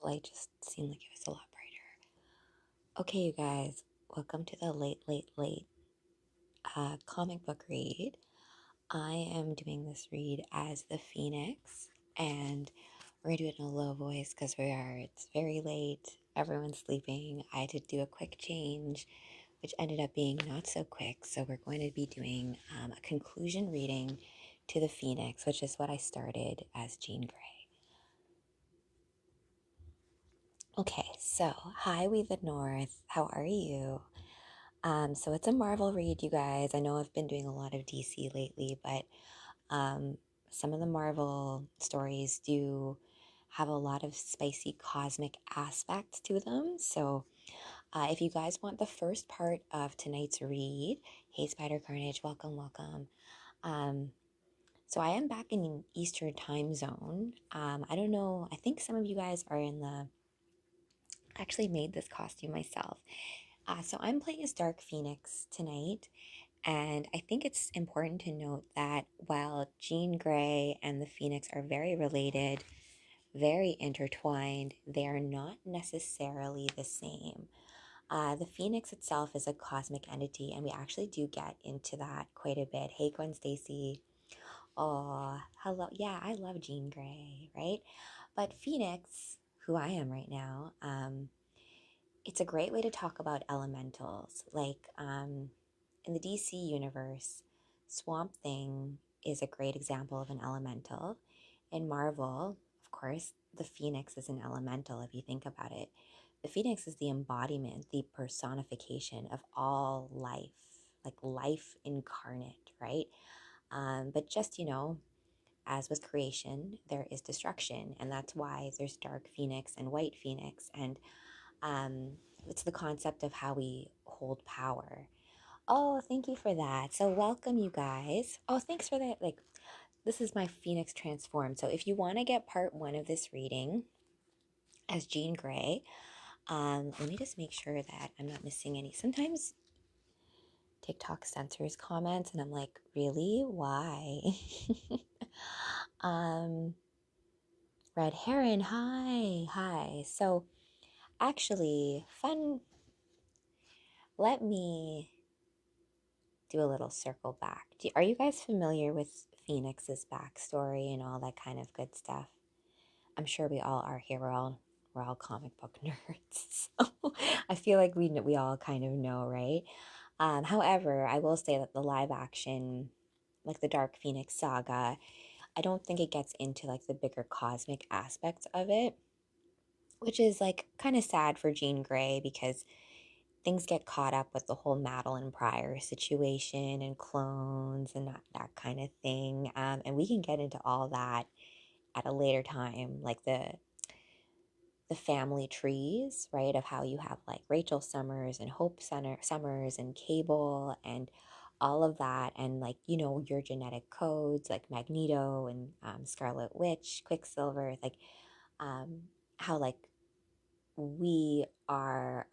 The light just seemed like it was a lot brighter. Okay, you guys, welcome to the late comic book read. I am doing this read as the Phoenix, and we're gonna do it in a low voice because it's very late, everyone's sleeping. I had to do a quick change, which ended up being not so quick. So we're going to be doing a conclusion reading to the Phoenix, which is what I started as Jean Grey. Okay, so hi, We the North. How are you? So it's a Marvel read, you guys. I know I've been doing a lot of DC lately, but um, some of the Marvel stories do have a lot of spicy cosmic aspects to them. So if you guys want the first part of tonight's read, hey Spider Carnage, welcome, welcome. Um, so I am back in Eastern time zone. I don't know. I think some of you guys are in the actually made this costume myself. So I'm playing as Dark Phoenix tonight, and I think it's important to note that while Jean Grey and the Phoenix are very related, very intertwined, they are not necessarily the same. The Phoenix itself is a cosmic entity, and we actually do get into that quite a bit. Hey, Gwen Stacy. Oh, hello. Yeah, I love Jean Grey, right? But Phoenix, who I am right now, it's a great way to talk about elementals. In the DC universe, Swamp Thing is a great example of an elemental. In Marvel, of course, the Phoenix is an elemental if you think about it. The Phoenix is the embodiment, the personification of all life, like life incarnate, right? But just, as with creation, there is destruction, and that's why there's Dark Phoenix and White Phoenix, and um, it's the concept of how we hold power. Oh, thank you for that. So, welcome, you guys. Oh, thanks for that. This is my Phoenix transform. So, if you want to get part one of this reading as Jean Grey, let me just make sure that I'm not missing any. Sometimes TikTok censors comments, and I'm like, really? Why? um, Red Heron, hi, hi. So, actually, fun. Let me do a little circle back. Are you guys familiar with Phoenix's backstory and all that kind of good stuff? I'm sure we all are here. We're all comic book nerds. So I feel like we all kind of know, right? However, I will say that the live action, like the Dark Phoenix saga, I don't think it gets into like the bigger cosmic aspects of it, which is like kind of sad for Jean Grey because things get caught up with the whole Madeline Pryor situation and clones and that kind of thing. And we can get into all that at a later time, like the family trees, right? Of how you have like Rachel Summers and Summers and Cable and all of that, and like your genetic codes, like Magneto and Scarlet Witch, Quicksilver, like um, how like we are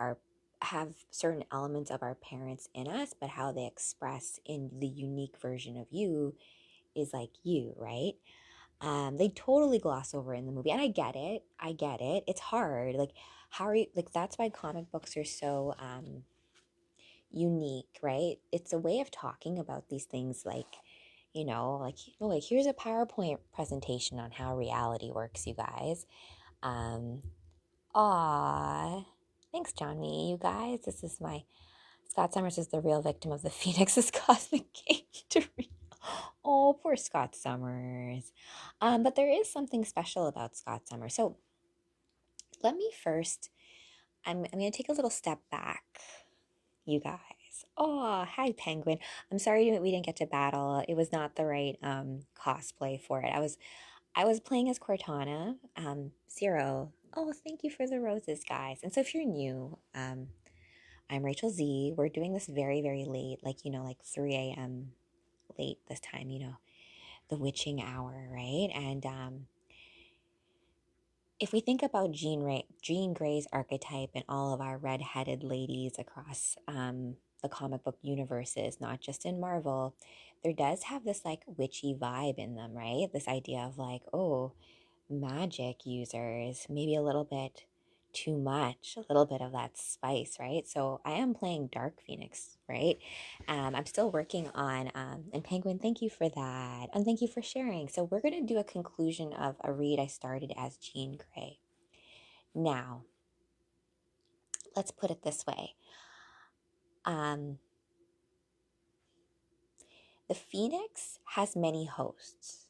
have certain elements of our parents in us, but how they express in the unique version of you is like you, right? They totally gloss over in the movie, and I get it. I get it. It's hard. Like, how are you? Like, that's why comic books are so unique, right? It's a way of talking about these things, like, like here's a PowerPoint presentation on how reality works, you guys. Um, Aw, thanks, Johnny. You guys, this is my Scott Summers is the real victim of the Phoenix's cosmic game. Oh, poor Scott Summers. But there is something special about Scott Summers. So let me first. I'm going to take a little step back, you guys. Oh, hi, Penguin. I'm sorry we didn't get to battle. It was not the right cosplay for it. I was playing as Cortana, Zero. Oh, thank you for the roses, guys. And so if you're new, I'm Rachel Z. We're doing this very, very late, like 3 a.m. late this time, the witching hour, right? And if we think about Jean Grey's archetype and all of our red-headed ladies across the comic book universes, not just in Marvel, there does have this like witchy vibe in them, right? This idea of like, oh, magic users, maybe a little bit too much, a little bit of that spice, right? So I am playing Dark Phoenix, right? I'm still working on, and Penguin, thank you for that. And thank you for sharing. So we're going to do a conclusion of a read I started as Jean Grey. Now, let's put it this way. Um, the Phoenix has many hosts,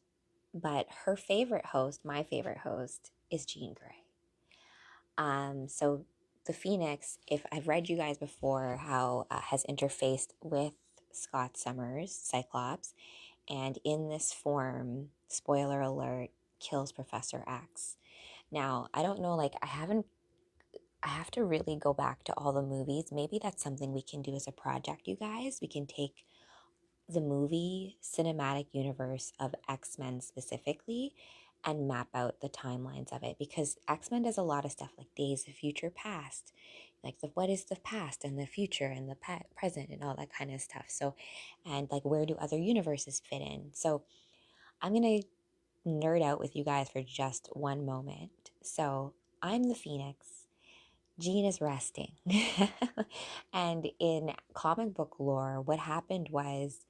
but her favorite host, my favorite host, is Jean Grey. So the Phoenix, if I've read you guys before, how has interfaced with Scott Summers, Cyclops, and in this form, spoiler alert, kills Professor X. Now, I don't know, like I have to really go back to all the movies. Maybe that's something we can do as a project, you guys. We can take the movie cinematic universe of X-Men specifically and map out the timelines of it, because X-Men does a lot of stuff like Days of Future Past, like the what is the past and the future and the present and all that kind of stuff. So, and like where do other universes fit in? So I'm going to nerd out with you guys for just one moment. So I'm the Phoenix. Jean is resting. And in comic book lore, what happened was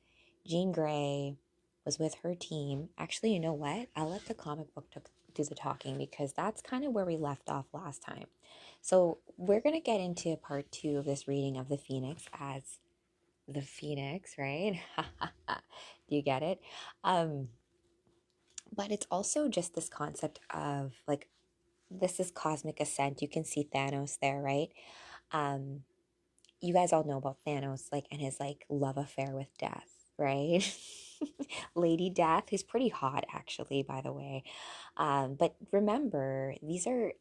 Jean Grey was with her team. Actually, you know what? I'll let the comic book do the talking, because that's kind of where we left off last time. So we're going to get into part 2 of this reading of the Phoenix as the Phoenix, right? Do you get it? Um, but it's also just this concept of like, this is cosmic ascent. You can see Thanos there, right? Um, you guys all know about Thanos, like, and his like love affair with Death, right? Lady Death, who's pretty hot actually, by the way. But remember, these are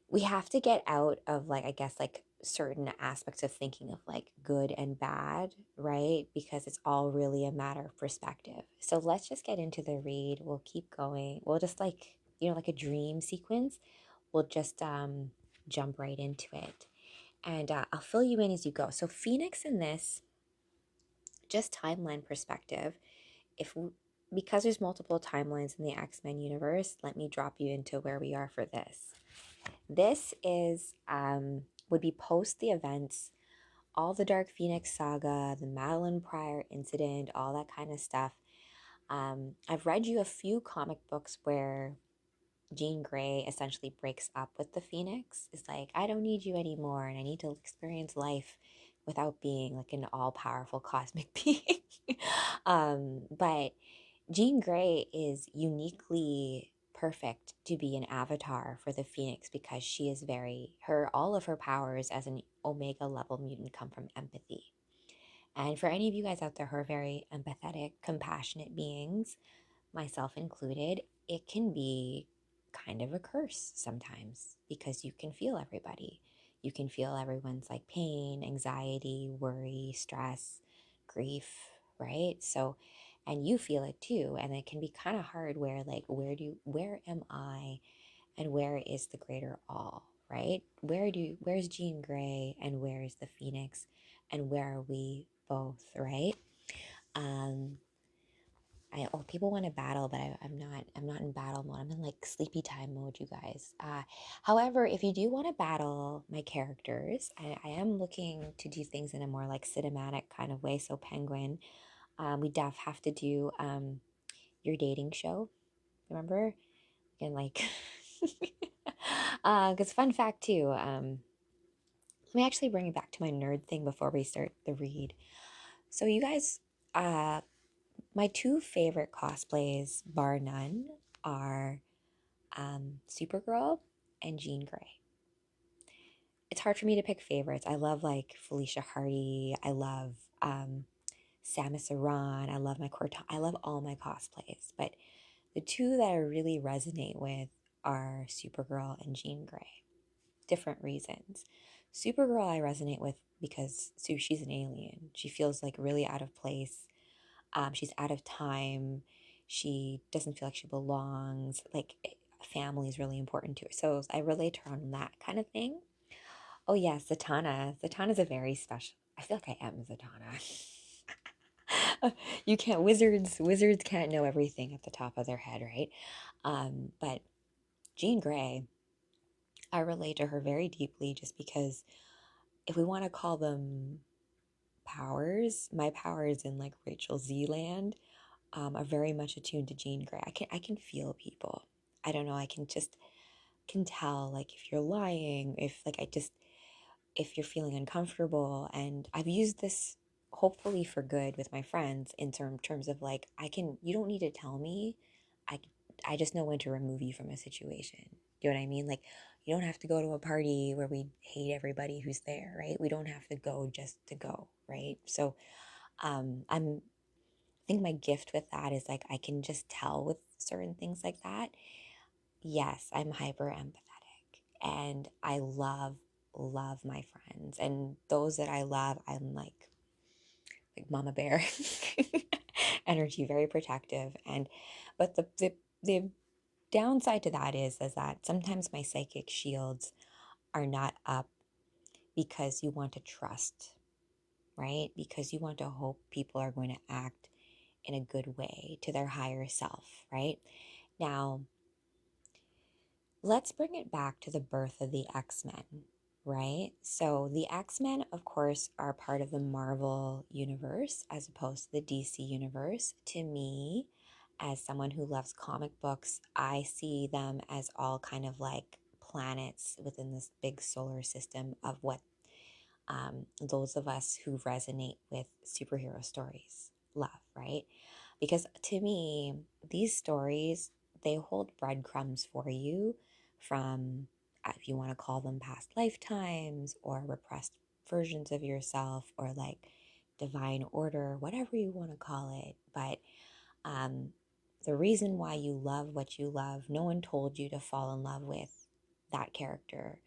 we have to get out of like, I guess, like certain aspects of thinking of like good and bad, right? Because it's all really a matter of perspective. So let's just get into the read. We'll keep going. We'll just like, you know, like a dream sequence. We'll just jump right into it. And I'll fill you in as you go. So Phoenix in this, just timeline perspective, if we, because there's multiple timelines in the X-Men universe, let me drop you into where we are for this. This is would be post the events, all the Dark Phoenix saga, the Madeline Pryor incident, all that kind of stuff. I've read you a few comic books where Jean Grey essentially breaks up with the Phoenix. Is like, I don't need you anymore, and I need to experience life without being like an all-powerful cosmic being. But Jean Grey is uniquely perfect to be an avatar for the Phoenix, because she is very her all of her powers as an Omega level mutant come from empathy. And for any of you guys out there who are very empathetic, compassionate beings, myself included, it can be kind of a curse sometimes, because you can feel everybody. You can feel everyone's like pain, anxiety, worry, stress, grief, right? So, and you feel it too. And it can be kind of hard where like, where am I and where is the greater all, right? Where's Jean Grey and where is the Phoenix and where are we both, right? Um, people want to battle, but I'm not in battle mode. I'm in like sleepy time mode, you guys. However, if you do want to battle my characters, I am looking to do things in a more like cinematic kind of way. So Penguin, we def have to do your dating show. Remember? And like, because fun fact too. Let me actually bring it back to my nerd thing before we start the read. So you guys, my two favorite cosplays, bar none, are Supergirl and Jean Grey. It's hard for me to pick favorites. I love like Felicia Hardy. I love Samus Aran. I love I love all my cosplays. But the two that I really resonate with are Supergirl and Jean Grey. Different reasons. Supergirl I resonate with because she's an alien. She feels like really out of place. She's out of time. She doesn't feel like she belongs. Like family is really important to her. So I relate to her on that kind of thing. Oh yeah, Zatanna. Zatanna's a very special. I feel like I am Zatanna. You can't, wizards can't know everything at the top of their head, right? But Jean Grey, I relate to her very deeply just because if we want to call them powers, my powers in like Rachel Z land are very much attuned to Jean Grey. I can feel people. I don't know, I can tell like if you're lying, if like I just if you're feeling uncomfortable. And I've used this hopefully for good with my friends in terms of like, you don't need to tell me. I, I just know when to remove you from a situation. You know what I mean? Like, you don't have to go to a party where we hate everybody who's there, right? We don't have to go just to go, right? So, I think my gift with that is like, I can just tell with certain things like that. Yes, I'm hyper empathetic and I love my friends, and those that I love, I'm like mama bear energy, very protective. And but the downside to that is that sometimes my psychic shields are not up because you want to trust, right? Because you want to hope people are going to act in a good way to their higher self, right? Now, let's bring it back to the birth of the X-Men, right? So the X-Men, of course, are part of the Marvel universe as opposed to the DC universe. To me, as someone who loves comic books, I see them as all kind of like planets within this big solar system of what those of us who resonate with superhero stories love, right? Because to me, these stories, they hold breadcrumbs for you from, if you want to call them past lifetimes or repressed versions of yourself or like divine order, whatever you want to call it. But um, the reason why you love what you love, no one told you to fall in love with that character,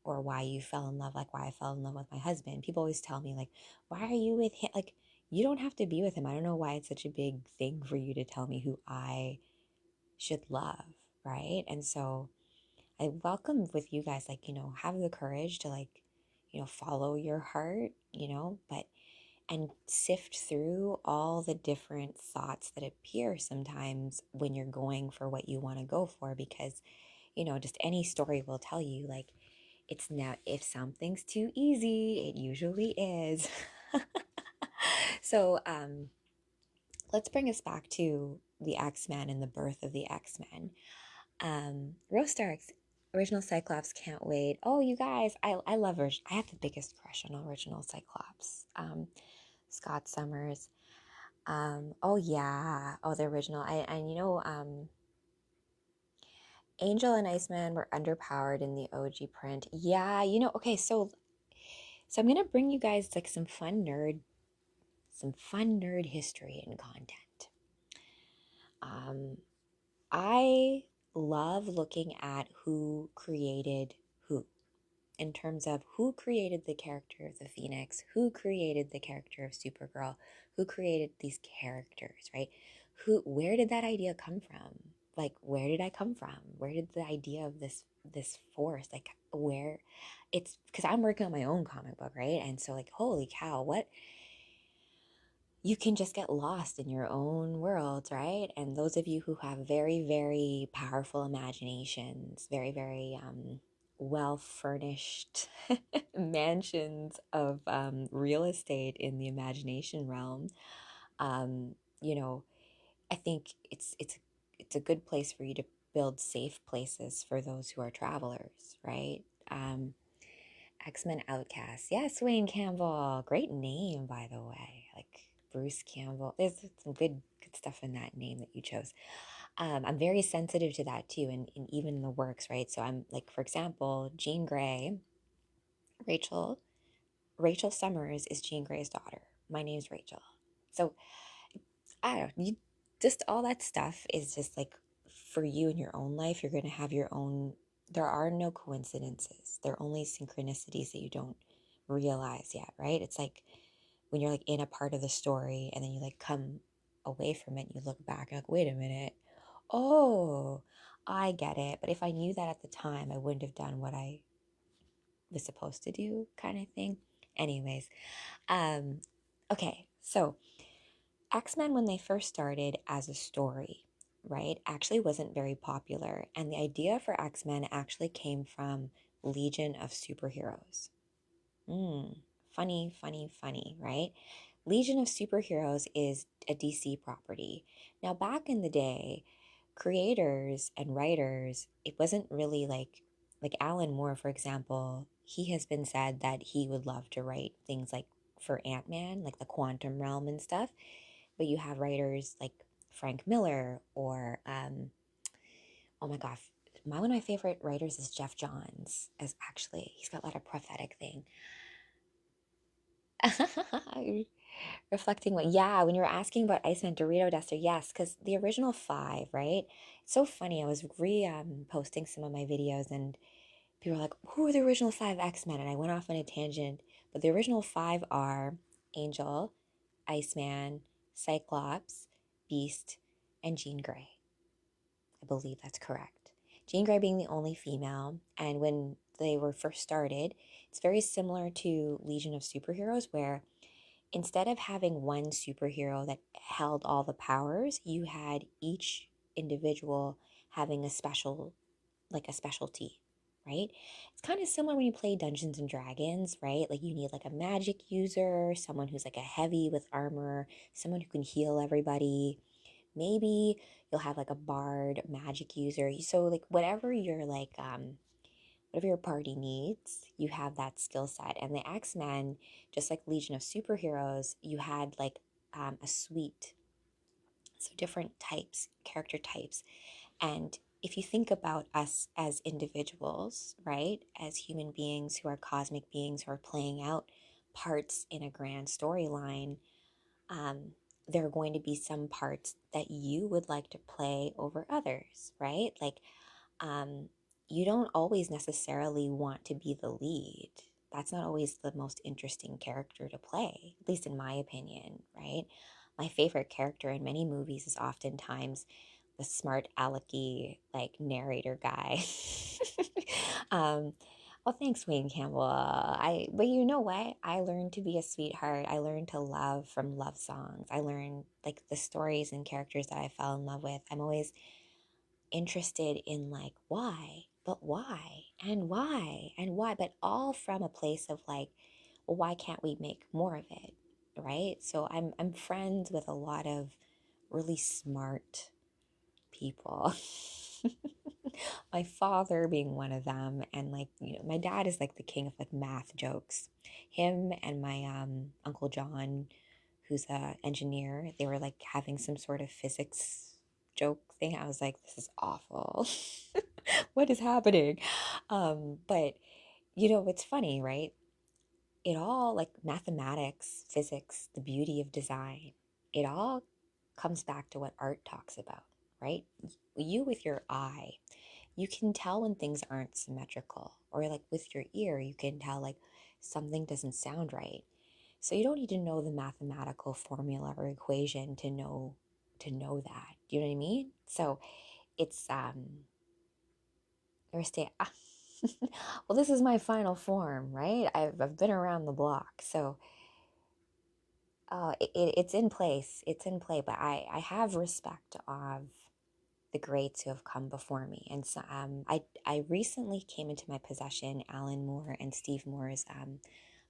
or why you fell in love, like why I fell in love with my husband. People always tell me, like, why are you with him? Like, you don't have to be with him. I don't know why it's such a big thing for you to tell me who I should love, right? And so I welcome with you guys, like, have the courage to, like, follow your heart, but and sift through all the different thoughts that appear sometimes when you're going for what you want to go for, because just any story will tell you, like, it's not, if something's too easy, it usually is. So let's bring us back to the X-Men and the birth of the X-Men. Rostark's original Cyclops, can't wait. Oh, you guys, I love her. I have the biggest crush on original Cyclops. Scott Summers. Oh yeah. Oh, the original. Angel and Iceman were underpowered in the OG print. Yeah, okay, so I'm gonna bring you guys like some fun nerd history and content. Um, I love looking at who created who, in terms of who created the character of the Phoenix, who created the character of Supergirl, who created these characters, right? Where did that idea come from? Like, where did I come from? Where did the idea of this force, like, where? It's because I'm working on my own comic book, right? And so, like, holy cow, what, you can just get lost in your own world, right? And those of you who have very, very powerful imaginations, very, very well furnished mansions of real estate in the imagination realm, um, you know, I think it's a good place for you to build safe places for those who are travelers, right? X-Men Outcast. Yes, Wayne Campbell. Great name, by the way. Like Bruce Campbell. There's some good stuff in that name that you chose. I'm very sensitive to that too, and even the works, right? So I'm like, for example, Jean Grey, Rachel, Rachel Summers is Jean Grey's daughter. My name's Rachel. So I don't know, just all that stuff is just like, for you in your own life, you're going to have your own, there are no coincidences. There are only synchronicities that you don't realize yet, right? It's like when you're like in a part of the story and then you like come away from it and you look back and like, wait a minute. Oh, I get it. But if I knew that at the time, I wouldn't have done what I was supposed to do, kind of thing. Anyways, okay, so X-Men, when they first started as a story, right, actually wasn't very popular. And the idea for X-Men actually came from Legion of Superheroes. Funny, funny, funny, right? Legion of Superheroes is a DC property. Now, back in the day, creators and writers, it wasn't really like Alan Moore, for example, he has been said that he would love to write things like for Ant-Man, like the quantum realm and stuff. But you have writers like Frank Miller or oh my gosh, one of my favorite writers is Jeff Johns. As actually, he's got a lot of prophetic thing. Reflecting what, yeah, when you were asking about Iceman Dorito Duster, yes, because the original five, right? It's so funny. I was posting some of my videos and people were like, who are the original five X-Men? And I went off on a tangent, but the original five are Angel, Iceman, Cyclops, Beast, and Jean Grey. I believe that's correct. Jean Grey being the only female, and when they were first started, it's very similar to Legion of Superheroes, where instead of having one superhero that held all the powers, you had each individual having a special, like a specialty, right? It's kind of similar when you play Dungeons and Dragons, right? Like you need like a magic user, someone who's like a heavy with armor, someone who can heal everybody. Maybe you'll have like a bard, magic user. So like whatever your party needs, you have that skill set. And the X-Men, just like Legion of Superheroes, you had like a suite, so different types, character types. And if you think about us as individuals, right, as human beings who are cosmic beings who are playing out parts in a grand storyline, there are going to be some parts that you would like to play over others, right? Like, um, you don't always necessarily want to be the lead. That's not always the most interesting character to play, at least in my opinion, right? My favorite character in many movies is oftentimes the smart alecky like narrator guy. um, well, thanks, Wayne Campbell. But you know what? I learned to be a sweetheart. I learned to love from love songs. I learned like the stories and characters that I fell in love with. I'm always interested in like why and why, but all from a place of like, well, why can't we make more of it, right? So I'm friends with a lot of really smart people. My father being one of them, and like, my dad is like the king of like math jokes. Him and my uncle John, who's a engineer, they were like having some sort of physics joke thing. I was like, this is awful. What is happening? But it's funny, right? It all, like mathematics, physics, the beauty of design, it all comes back to what art talks about, right? You with your eye, you can tell when things aren't symmetrical, or like with your ear, you can tell like something doesn't sound right. So you don't need to know the mathematical formula or equation to know that. Do you know what I mean? So it's or stay. Well, this is my final form, right? I've been around the block, so it's in place. It's in play, but I have respect of the greats who have come before me, and so I recently came into my possession Alan Moore and Steve Moore's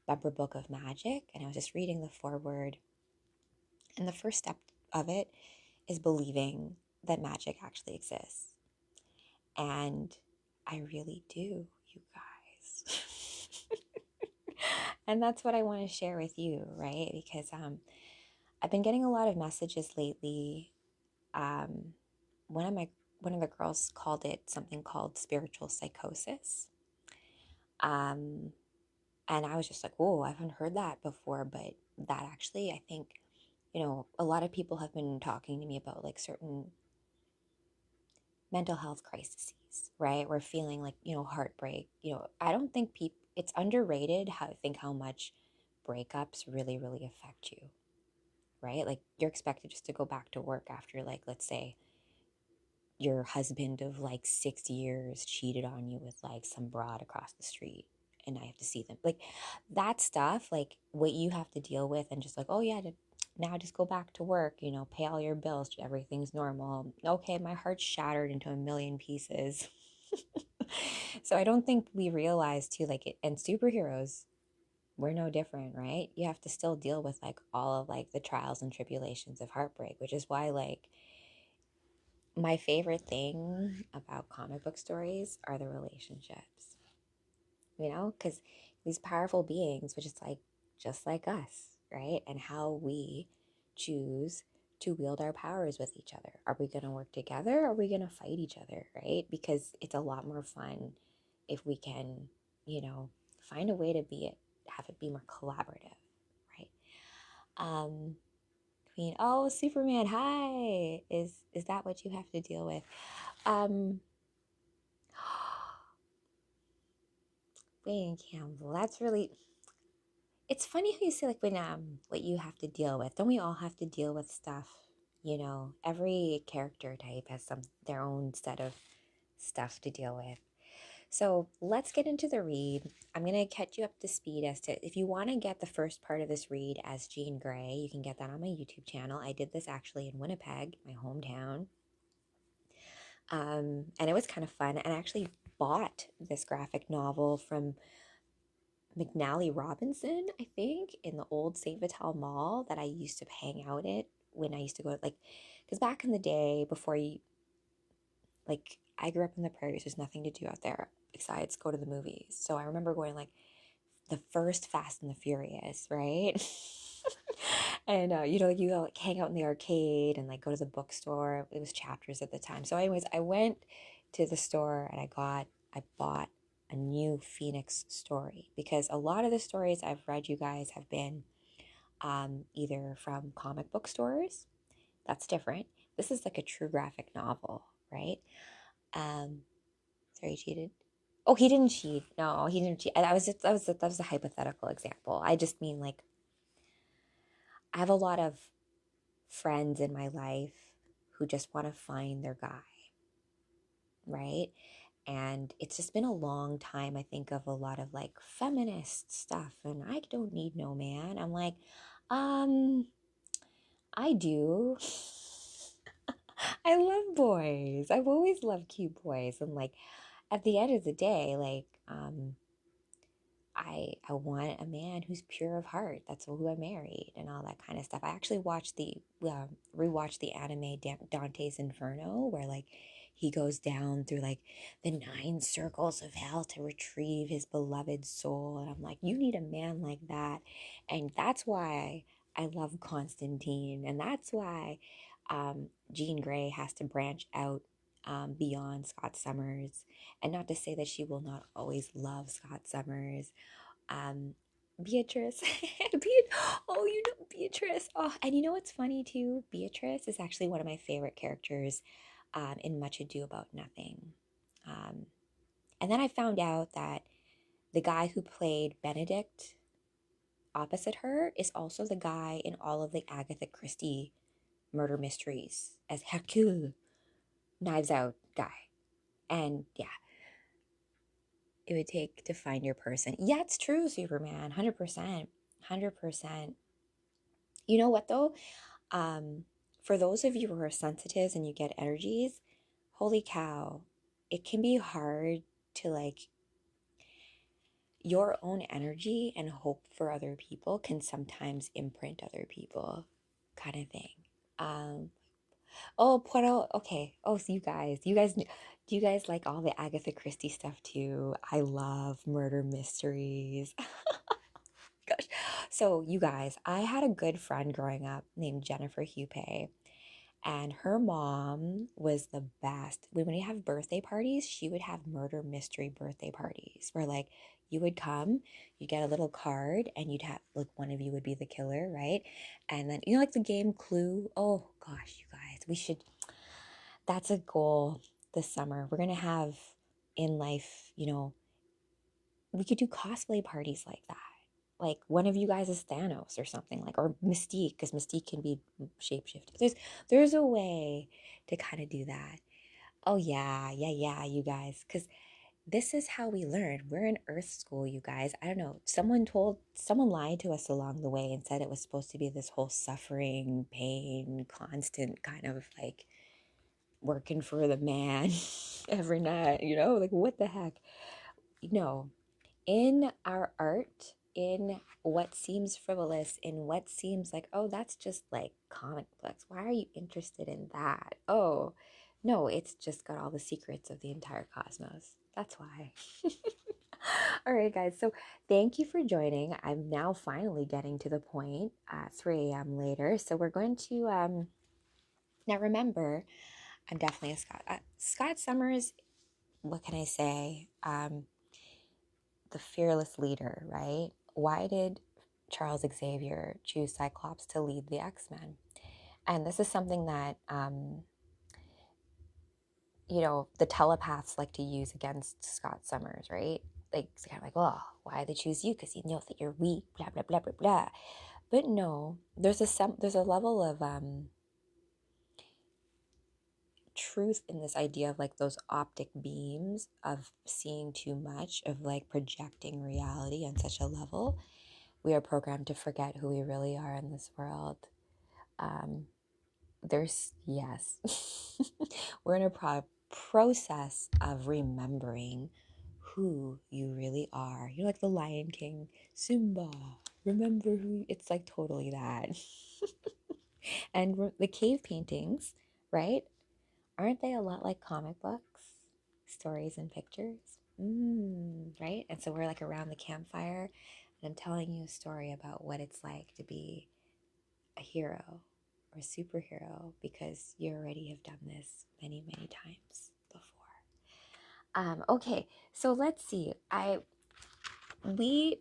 Bumper Book of Magic, and I was just reading the foreword, and the first step of it is believing that magic actually exists, and I really do, you guys. And that's what I want to share with you, right? Because I've been getting a lot of messages lately. Um, one of the girls called it something called spiritual psychosis. Um, and I was just like, "Whoa, I haven't heard that before." But that actually, I think, a lot of people have been talking to me about like certain mental health crises, right? We're feeling like, heartbreak. I don't think it's underrated how much breakups really, really affect you, right? Like you're expected just to go back to work after like, let's say your husband of like 6 years cheated on you with like some broad across the street and I have to see them. Like that stuff, like what you have to deal with and just like, oh yeah, now just go back to work, you know, pay all your bills, everything's normal. Okay, my heart's shattered into a million pieces. So I don't think we realize too, like it, and superheroes, we're no different, right? You have to still deal with like all of like the trials and tribulations of heartbreak, which is why like my favorite thing about comic book stories are the relationships, you know, because these powerful beings, which is like just like us, right? And how we choose to wield our powers with each other. Are we going to work together? Or are we going to fight each other, right? Because it's a lot more fun if we can, you know, find a way to be it, have it be more collaborative, right? Queen, oh, Superman, hi. Is that what you have to deal with? Um, Wayne Campbell, that's really, it's funny how you say like when what you have to deal with. Don't we all have to deal with stuff? You know, every character type has some their own set of stuff to deal with. So let's get into the read. I'm gonna catch you up to speed as to if you want to get the first part of this read as Jean Grey, you can get that on my YouTube channel. I did this actually in Winnipeg, my hometown. And it was kind of fun. And I actually bought this graphic novel from McNally Robinson, I think, in the old St. Vital Mall that I used to hang out at when I used to go, like, because back in the day, before you, like, I grew up in the prairies, there's nothing to do out there besides go to the movies. So I remember going, like, the first Fast and the Furious, right? And, you know, you go, like, hang out in the arcade and, like, go to the bookstore. It was Chapters at the time. So, anyways, I went to the store and I bought a new Phoenix story because a lot of the stories I've read, you guys, have been either from comic book stores. That's different. This is like a true graphic novel, right? Um, sorry, he cheated. Oh, he didn't cheat. No, he didn't cheat. That was a hypothetical example. I just mean like I have a lot of friends in my life who just want to find their guy, right? And it's just been a long time, I think, of a lot of like feminist stuff. And I don't need no man. I'm like, um, I do. I love boys. I've always loved cute boys. And like at the end of the day, like, I want a man who's pure of heart. That's who I married and all that kind of stuff. I actually watched the rewatched the anime Dante's Inferno, where like he goes down through like the nine circles of hell to retrieve his beloved soul. And I'm like, you need a man like that, and that's why I love Constantine, and that's why Jean Grey has to branch out beyond Scott Summers, and not to say that she will not always love Scott Summers. um Beatrice. Oh, you know Beatrice. Oh, and you know what's funny too? Beatrice is actually one of my favorite characters in Much Ado About Nothing. Um, and then I found out that the guy who played Benedict opposite her is also the guy in all of the Agatha Christie murder mysteries as Hercule, Knives Out guy. And yeah, it would take to find your person. Yeah, it's true, Superman. 100%. 100%. You know what though? Um, for those of you who are sensitives and you get energies, holy cow, it can be hard to like your own energy and hope for other people can sometimes imprint other people, kind of thing. Um, oh, Poirot. Okay. Oh, so do you guys like all the Agatha Christie stuff too? I love murder mysteries. Gosh. So, you guys, I had a good friend growing up named Jennifer Hupe, and her mom was the best. When we have birthday parties, she would have murder mystery birthday parties where, like, you would come, you get a little card, and you'd have, like, one of you would be the killer, right? And then, you know, like the game Clue. Oh, gosh, you guys, that's a goal this summer. We're going to have in life, you know, we could do cosplay parties like that. Like one of you guys is Thanos or something, like, or Mystique, because Mystique can be shapeshifted. There's a way to kind of do that. Oh yeah, yeah, yeah, you guys, because this is how we learn. We're in Earth school, you guys. I don't know. Someone lied to us along the way and said it was supposed to be this whole suffering, pain, constant kind of like working for the man every night, like what the heck? No, in our art, in what seems frivolous, in what seems like, oh, that's just like comic books. Why are you interested in that? Oh, no, it's just got all the secrets of the entire cosmos. That's why. All right, guys. So thank you for joining. I'm now finally getting to the point at 3 a.m. later. So we're going to, now remember, I'm definitely a Scott. Scott Summers, what can I say? The fearless leader, right? Why did Charles Xavier choose Cyclops to lead the X-Men? And this is something that, the telepaths like to use against Scott Summers, right? Like, it's kind of like, oh, why they choose you? Because you know that you're weak, blah, blah, blah, blah, blah. But no, there's a level of truth in this idea of like those optic beams of seeing too much, of like projecting reality on such a level. We are programmed to forget who we really are in this world. Yes, we're in a process of remembering who you really are. You're like the Lion King, Simba. Remember who. It's like totally that. And the cave paintings, right? Aren't they a lot like comic books, stories and pictures? Right? And so we're like around the campfire, and I'm telling you a story about what it's like to be a hero or superhero, because you already have done this many, many times before. Okay, so let's see. I'm gonna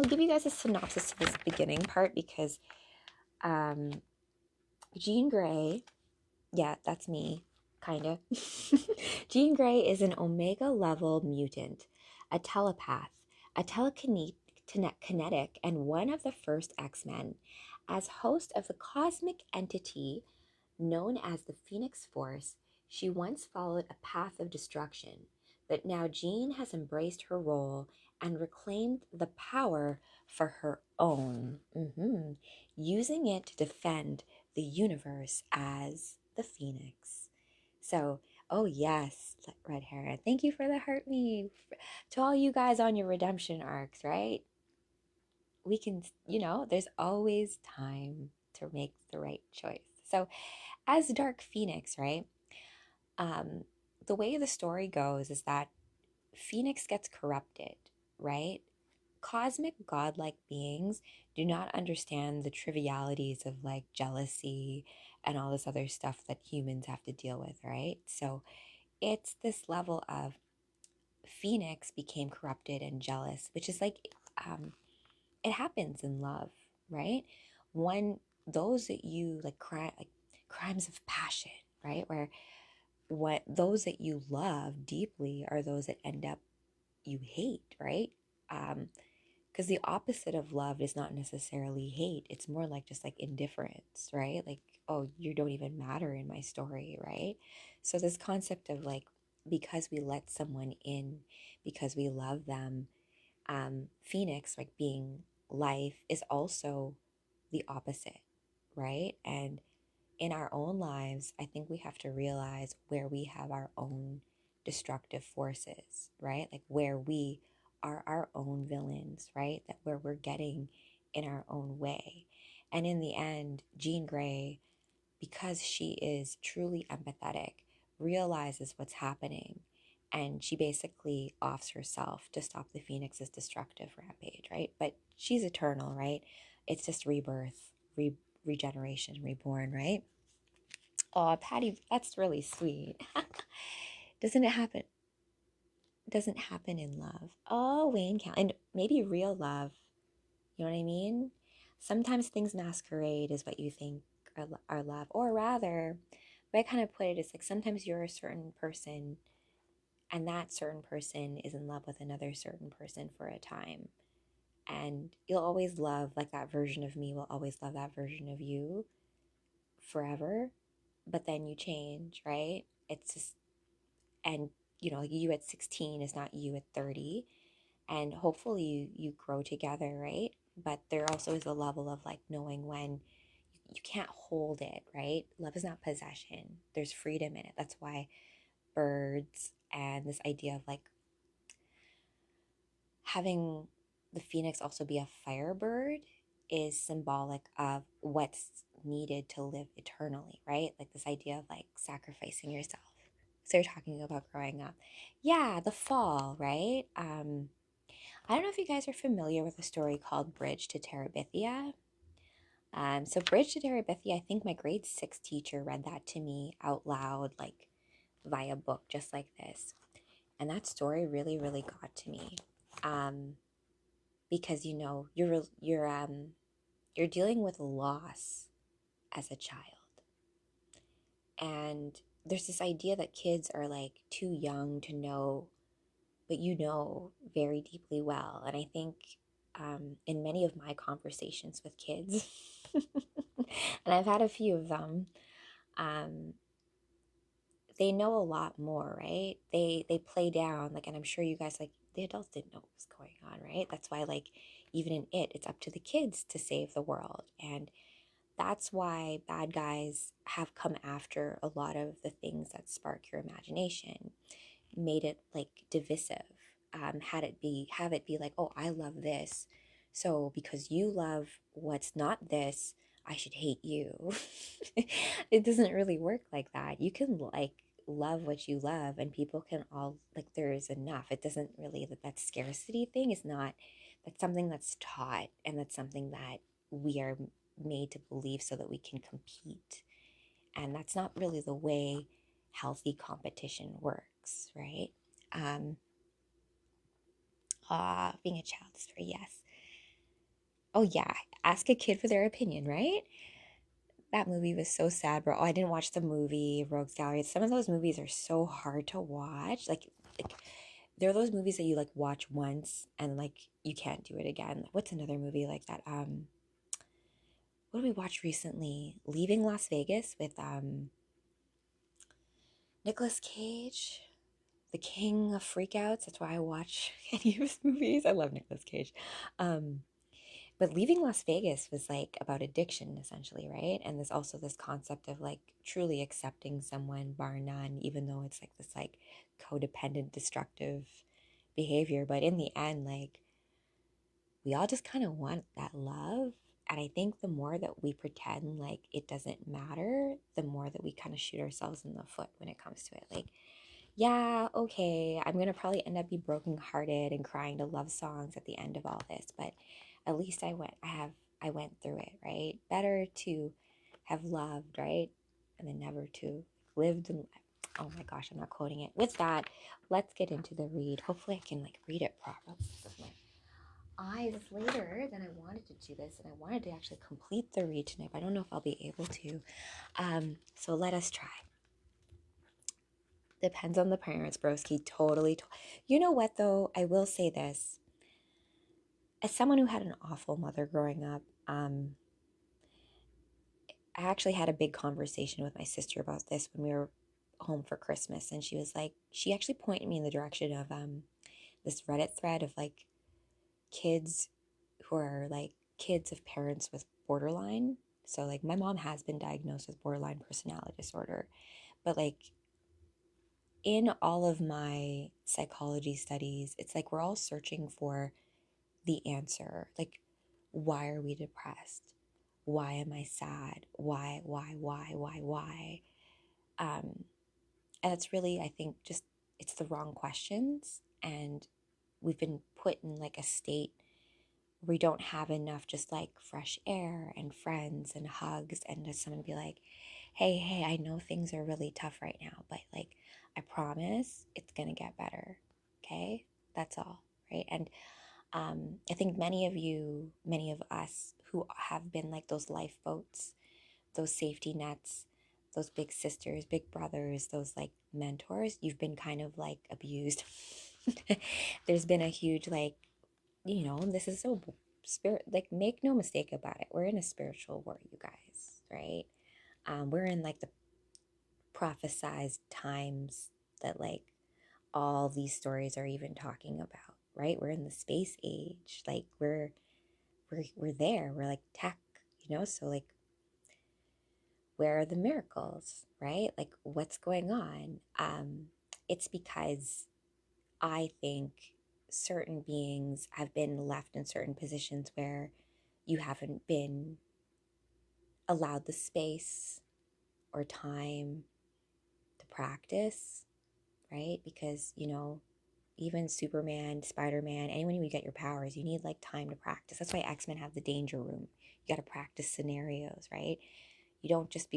give you guys a synopsis to this beginning part because Jean Grey, yeah, that's me, kind of. Jean Grey is an Omega level mutant, a telepath, a telekinetic, and one of the first X-Men. As host of the cosmic entity known as the Phoenix Force, she once followed a path of destruction, but now Jean has embraced her role and reclaimed the power for her own, using it to defend the universe as the Phoenix. So, oh yes, Red Hair, thank you for the heart me. To all you guys on your redemption arcs, right? We can, there's always time to make the right choice. So, as Dark Phoenix, right? Um, the way the story goes is that Phoenix gets corrupted, right? Cosmic godlike beings do not understand the trivialities of like jealousy and all this other stuff that humans have to deal with, right? So it's this level of Phoenix became corrupted and jealous, which is like, it happens in love, right? When those that you like crimes of passion, right? Where what those that you love deeply are those that end up you hate, right? Because the opposite of love is not necessarily hate. It's more like just like indifference, right? Like, oh, you don't even matter in my story, right? So this concept of like, because we let someone in, because we love them, Phoenix, like being life, is also the opposite, right? And in our own lives, I think we have to realize where we have our own destructive forces, right? Like where we are our own villains, right? That where we're getting in our own way. And in the end, Jean Grey, because she is truly empathetic, realizes what's happening. And she basically offs herself to stop the Phoenix's destructive rampage, right? But she's eternal, right? It's just rebirth, regeneration, reborn, right? Oh, Patty, that's really sweet. Doesn't it happen? Doesn't happen in love. Oh, Wayne Count. And maybe real love. You know what I mean? Sometimes things masquerade as what you think are love. Or rather, the way I kind of put it is like sometimes you're a certain person and that certain person is in love with another certain person for a time. And you'll always love, like that version of me will always love that version of you forever. But then you change, right? It's just, and like you at 16 is not you at 30. And hopefully you grow together, right? But there also is a level of like knowing when you can't hold it, right? Love is not possession. There's freedom in it. That's why birds and this idea of like having the phoenix also be a firebird is symbolic of what's needed to live eternally, right? Like this idea of like sacrificing yourself. So you're talking about growing up. Yeah, the fall, right? I don't know if you guys are familiar with a story called Bridge to Terabithia. So Bridge to Terabithia, I think my grade 6 teacher read that to me out loud, like via book, just like this. And that story really, really got to me. Because you're dealing with loss as a child. And there's this idea that kids are like too young to know, but you know very deeply well. And I think in many of my conversations with kids, and I've had a few of them, um, they know a lot more, right? They play down, like, and I'm sure you guys, like, the adults didn't know what was going on, right? That's why, like, even in it's up to the kids to save the world. And that's why bad guys have come after a lot of the things that spark your imagination, made it like divisive. Have it be like, oh, I love this, so because you love what's not this, I should hate you. It doesn't really work like that. You can like love what you love, and people can all like, there is enough. It doesn't really, that scarcity thing is not, that's something that's taught, and that's something that we are made to believe so that we can compete, and that's not really the way healthy competition works, right? um Being a child is for yes. Oh yeah, ask a kid for their opinion, right? That movie was so sad, bro. Oh, I didn't watch the movie Rogues Gallery. Some of those movies are so hard to watch. Like there are those movies that you like watch once and like you can't do it again. What's another movie like that? What did we watch recently? Leaving Las Vegas with Nicolas Cage, the king of freakouts. That's why I watch any of his movies. I love Nicolas Cage. Um, But leaving Las Vegas was like about addiction, essentially, right? And there's also this concept of like truly accepting someone, bar none, even though it's like this like codependent, destructive behavior. But in the end, like we all just kind of want that love. And I think the more that we pretend like it doesn't matter, the more that we kind of shoot ourselves in the foot when it comes to it. Like, yeah, okay, I'm gonna probably end up be brokenhearted and crying to love songs at the end of all this, but at least I went through it, right? Better to have loved, right? And then never to lived and oh my gosh, I'm not quoting it. With that, let's get into the read. Hopefully I can like read it properly. My eyes later than I wanted to do this, and I wanted to actually complete the read tonight, but I don't know if I'll be able to. So let us try. Depends on the parents, broski. Totally. You know what, though? I will say this. As someone who had an awful mother growing up, I actually had a big conversation with my sister about this when we were home for Christmas. And she was like, she actually pointed me in the direction of this Reddit thread of like kids who are like kids of parents with borderline. So, like, my mom has been diagnosed with borderline personality disorder, but like, in all of my psychology studies, it's like we're all searching for the answer. Like, why are we depressed? Why am I sad? Why? And it's really, I think, just it's the wrong questions. And we've been put in like a state where we don't have enough just like fresh air and friends and hugs and just someone to be like, hey, I know things are really tough right now, but like, I promise it's gonna get better. Okay? That's all, right? And I think many of us who have been like those lifeboats, those safety nets, those big sisters, big brothers, those like mentors, you've been kind of like abused. There's been a huge like, this is so spirit, like, make no mistake about it. We're in a spiritual war, you guys, right? We're in like the prophesized times that like all these stories are even talking about, right? We're in the space age. Like we're there. We're like tech, so like where are the miracles, right? Like what's going on? It's because I think certain beings have been left in certain positions where you haven't been allowed the space or time to practice, right? Because, even Superman, Spider-Man, anyone who get your powers, you need like time to practice. That's why X-Men have the danger room. You got to practice scenarios, right? You don't just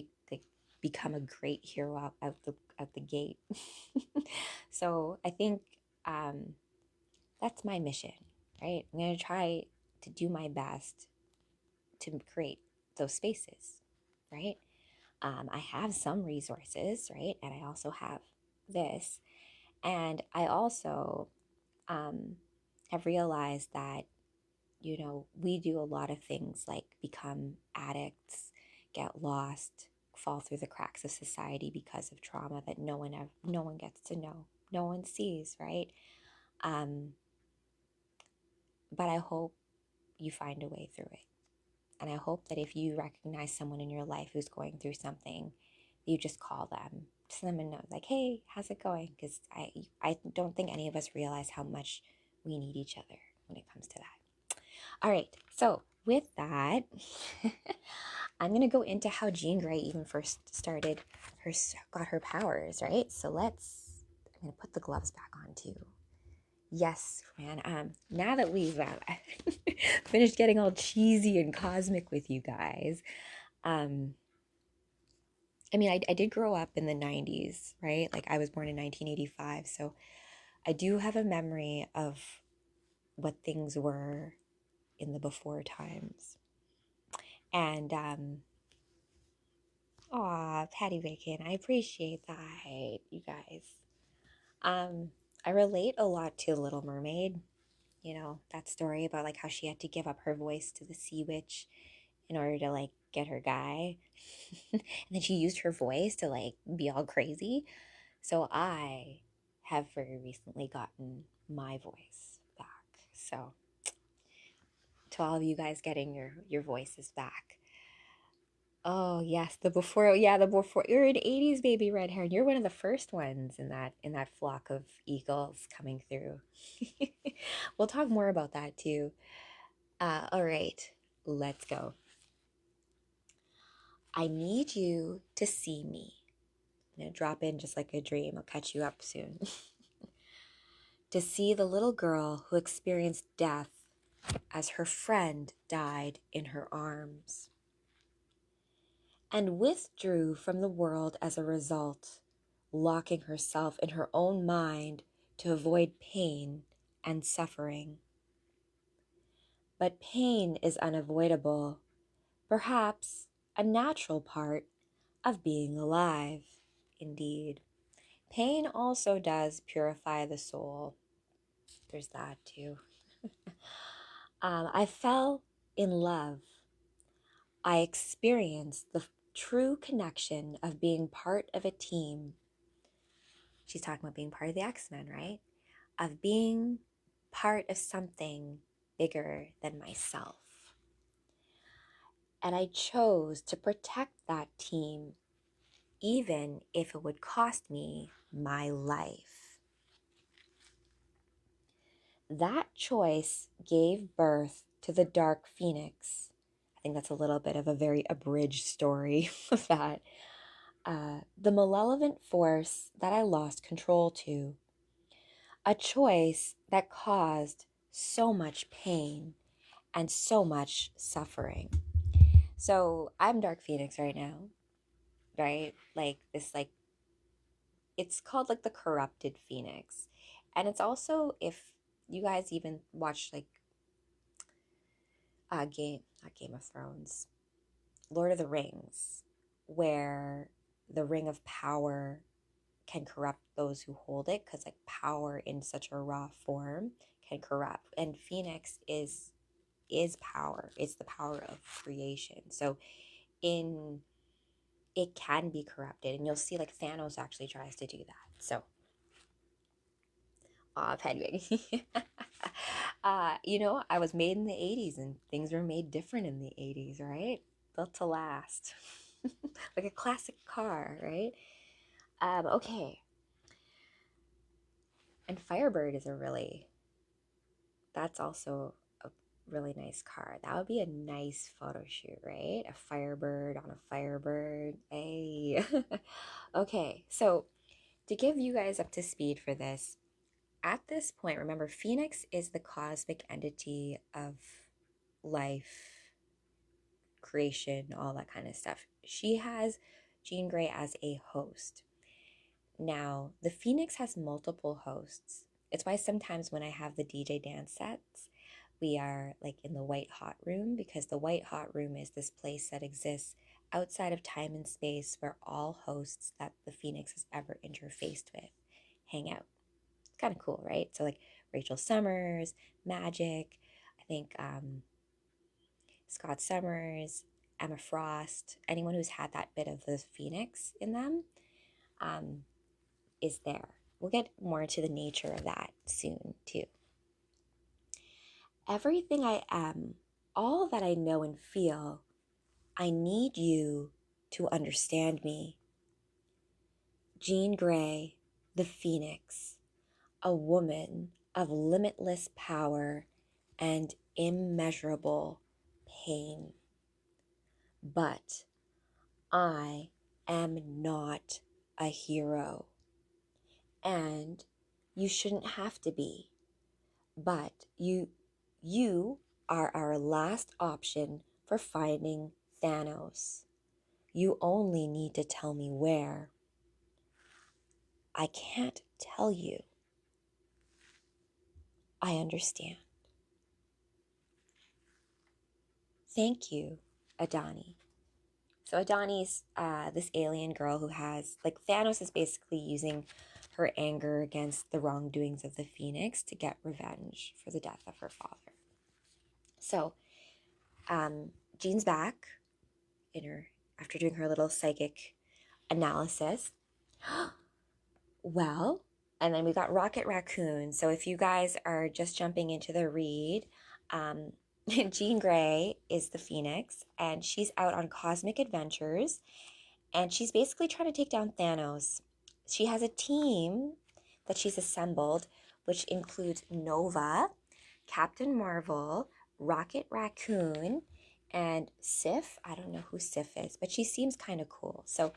become a great hero out the gate. So I think that's my mission, right? I'm going to try to do my best to create those spaces, right? I have some resources, right? And I also have this. And I also have realized that, we do a lot of things like become addicts, get lost, fall through the cracks of society because of trauma that no one gets to know, no one sees, right? Um, but I hope you find a way through it. And I hope that if you recognize someone in your life who's going through something, you just call them, just let them know, like, hey, how's it going? Because I don't think any of us realize how much we need each other when it comes to that. All right, so with that, I'm going to go into how Jean Grey even first got her powers, right? So I'm going to put the gloves back on too. Yes, man. Now that we've finished getting all cheesy and cosmic with you guys, I mean, I did grow up in the 90s, right? Like I was born in 1985, so I do have a memory of what things were in the before times. And aw, Patty Bacon, I appreciate that, you guys. I relate a lot to Little Mermaid. That story about like how she had to give up her voice to the sea witch in order to like get her guy. And then she used her voice to like be all crazy. So I have very recently gotten my voice back. So to all of you guys getting your voices back. Oh yes, the before, you're an 80s baby red hair. You're one of the first ones in that flock of eagles coming through. We'll talk more about that too. All right, let's go. I need you to see me. I'm gonna drop in just like a dream. I'll catch you up soon. To see the little girl who experienced death as her friend died in her arms, and withdrew from the world as a result, locking herself in her own mind to avoid pain and suffering. But pain is unavoidable, perhaps a natural part of being alive. Indeed. Pain also does purify the soul. There's that too. I fell in love. I experienced the true connection of being part of a team. She's talking about being part of the X-Men, right? Of being part of something bigger than myself. And I chose to protect that team, even if it would cost me my life. That choice gave birth to the Dark Phoenix. I think that's a little bit of a very abridged story of that. The malevolent force that I lost control to. A choice that caused so much pain and so much suffering. So I'm Dark Phoenix right now, right? Like this, like, it's called like the corrupted Phoenix. And it's also, if you guys even watch like not Game of Thrones, Lord of the Rings, where the ring of power can corrupt those who hold it, because like power in such a raw form can corrupt, and Phoenix is power. It's the power of creation. So in it can be corrupted, and you'll see like Thanos actually tries to do that. So Aw, Penguin. I was made in the 80s and things were made different in the 80s, right? Built to last. Like a classic car, right? Okay. And Firebird is that's also a really nice car. That would be a nice photo shoot, right? A Firebird on a Firebird. Hey. Okay, so to give you guys up to speed for this, at this point, remember, Phoenix is the cosmic entity of life, creation, all that kind of stuff. She has Jean Grey as a host. Now, the Phoenix has multiple hosts. It's why sometimes when I have the DJ dance sets, we are like in the white hot room, because the white hot room is this place that exists outside of time and space where all hosts that the Phoenix has ever interfaced with hang out. It's kind of cool, right? So like Rachel Summers, Magic, I think Scott Summers, Emma Frost, anyone who's had that bit of the Phoenix in them, um, is there. We'll get more into the nature of that soon, too. Everything I am, all that I know and feel, I need you to understand me. Jean Grey, the Phoenix, a woman of limitless power and immeasurable pain. But I am not a hero. And you shouldn't have to be. But you are our last option for finding Thanos. You only need to tell me where. I can't tell you. I understand. Thank you, Adani. So Adani's this alien girl who has, like, Thanos is basically using her anger against the wrongdoings of the Phoenix to get revenge for the death of her father. So Jean's back in her after doing her little psychic analysis. Well, and then we got Rocket Raccoon. So if you guys are just jumping into the read, Jean Grey is the Phoenix, and she's out on cosmic adventures, and she's basically trying to take down Thanos. She has a team that she's assembled, which includes Nova, Captain Marvel, Rocket Raccoon, and Sif. I don't know who Sif is, but she seems kind of cool. So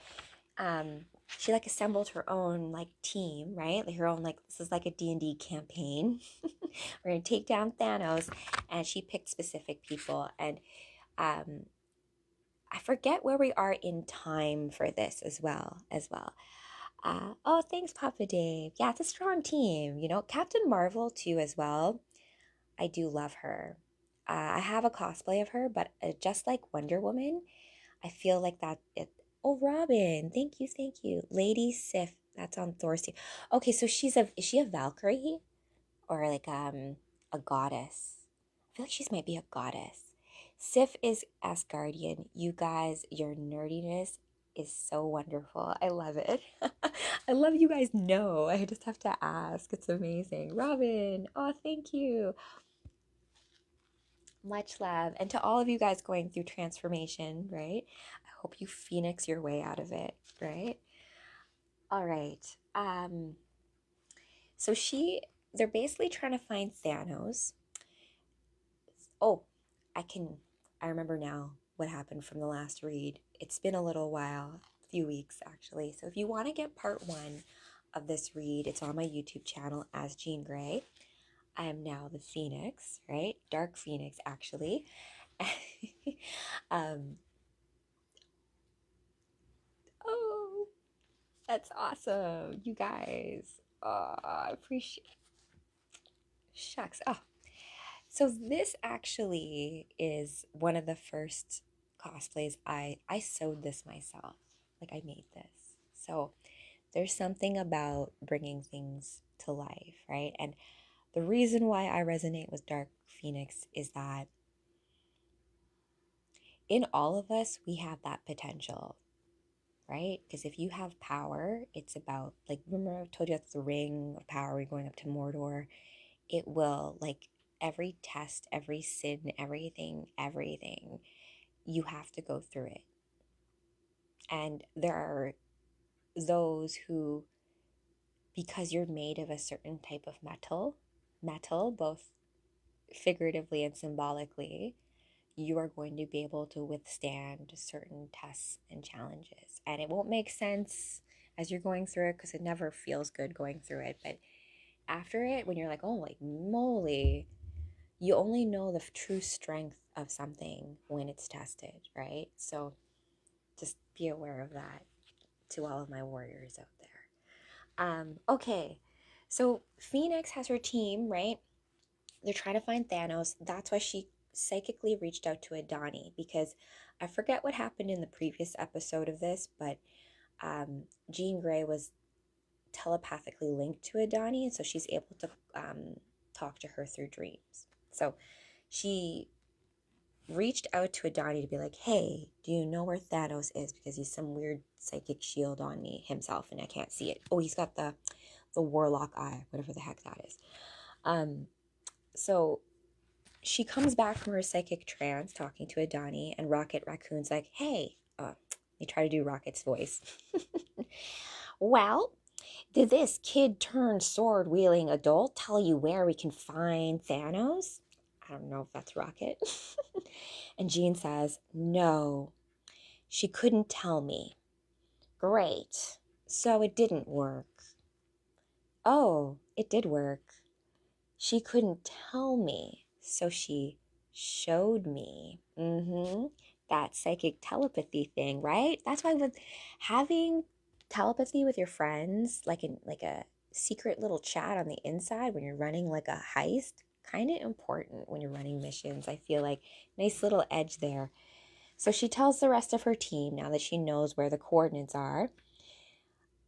she like assembled her own like team, right? Like her own, like, this is like a D&D campaign. We're gonna take down Thanos, and she picked specific people. And I forget where we are in time for this as well. Oh, thanks, Papa Dave. Yeah, it's a strong team. Captain Marvel too as well. I do love her. I have a cosplay of her, but just like Wonder Woman, I feel like that it. Oh, Robin, thank you. Lady Sif, that's on Thor's team. Okay, so is she a Valkyrie or like a goddess? I feel like she might be a goddess. Sif is Asgardian. You guys, your nerdiness is so wonderful. I love it. I love you guys know. I just have to ask. It's amazing. Robin, oh, thank you. Much love. And to all of you guys going through transformation, right? I hope you phoenix your way out of it, right? All right. So they're basically trying to find Thanos. Oh, I remember now what happened from the last read. It's been a little while, a few weeks actually. So if you want to get part 1 of this read, it's on my YouTube channel as Jean Grey. I am now the Phoenix, right? Dark Phoenix, actually. Oh, that's awesome, you guys. Oh, I appreciate. Shucks. Oh, so this actually is one of the first cosplays I sewed this myself. Like, I made this. So there's something about bringing things to life, right? And the reason why I resonate with Dark Phoenix is that in all of us, we have that potential. right? Because if you have power, it's about, like, remember I told you that's the ring of power going up to Mordor. It will, like, every test, every sin, everything, you have to go through it. And there are those who, because you're made of a certain type of metal, both figuratively and symbolically, you are going to be able to withstand certain tests and challenges. And it won't make sense as you're going through it, because it never feels good going through it. But after it, when you're like, oh, like moly, you only know the true strength of something when it's tested, right? So just be aware of that, to all of my warriors out there. Okay, so Phoenix has her team, right? They're trying to find Thanos. That's why she psychically reached out to Adani, because I forget what happened in the previous episode of this, but Jean Grey was telepathically linked to Adani, and so she's able to talk to her through dreams. So she reached out to Adani to be like, hey, do you know where Thanos is? Because he's some weird psychic shield on me himself, and I can't see it. Oh, he's got the warlock eye, whatever the heck that is. So she comes back from her psychic trance talking to Adani, and Rocket Raccoon's like, hey, they try to do Rocket's voice. Well, did this kid turn sword wielding adult tell you where we can find Thanos? I don't know if that's Rocket. And Jean says, no, she couldn't tell me. Great. So it didn't work. Oh, it did work. She couldn't tell me, so she showed me. That psychic telepathy thing, right? That's why with having telepathy with your friends, like in like a secret little chat on the inside when you're running like a heist, kind of important when you're running missions. I feel like nice little edge there. So she tells the rest of her team, now that she knows where the coordinates are,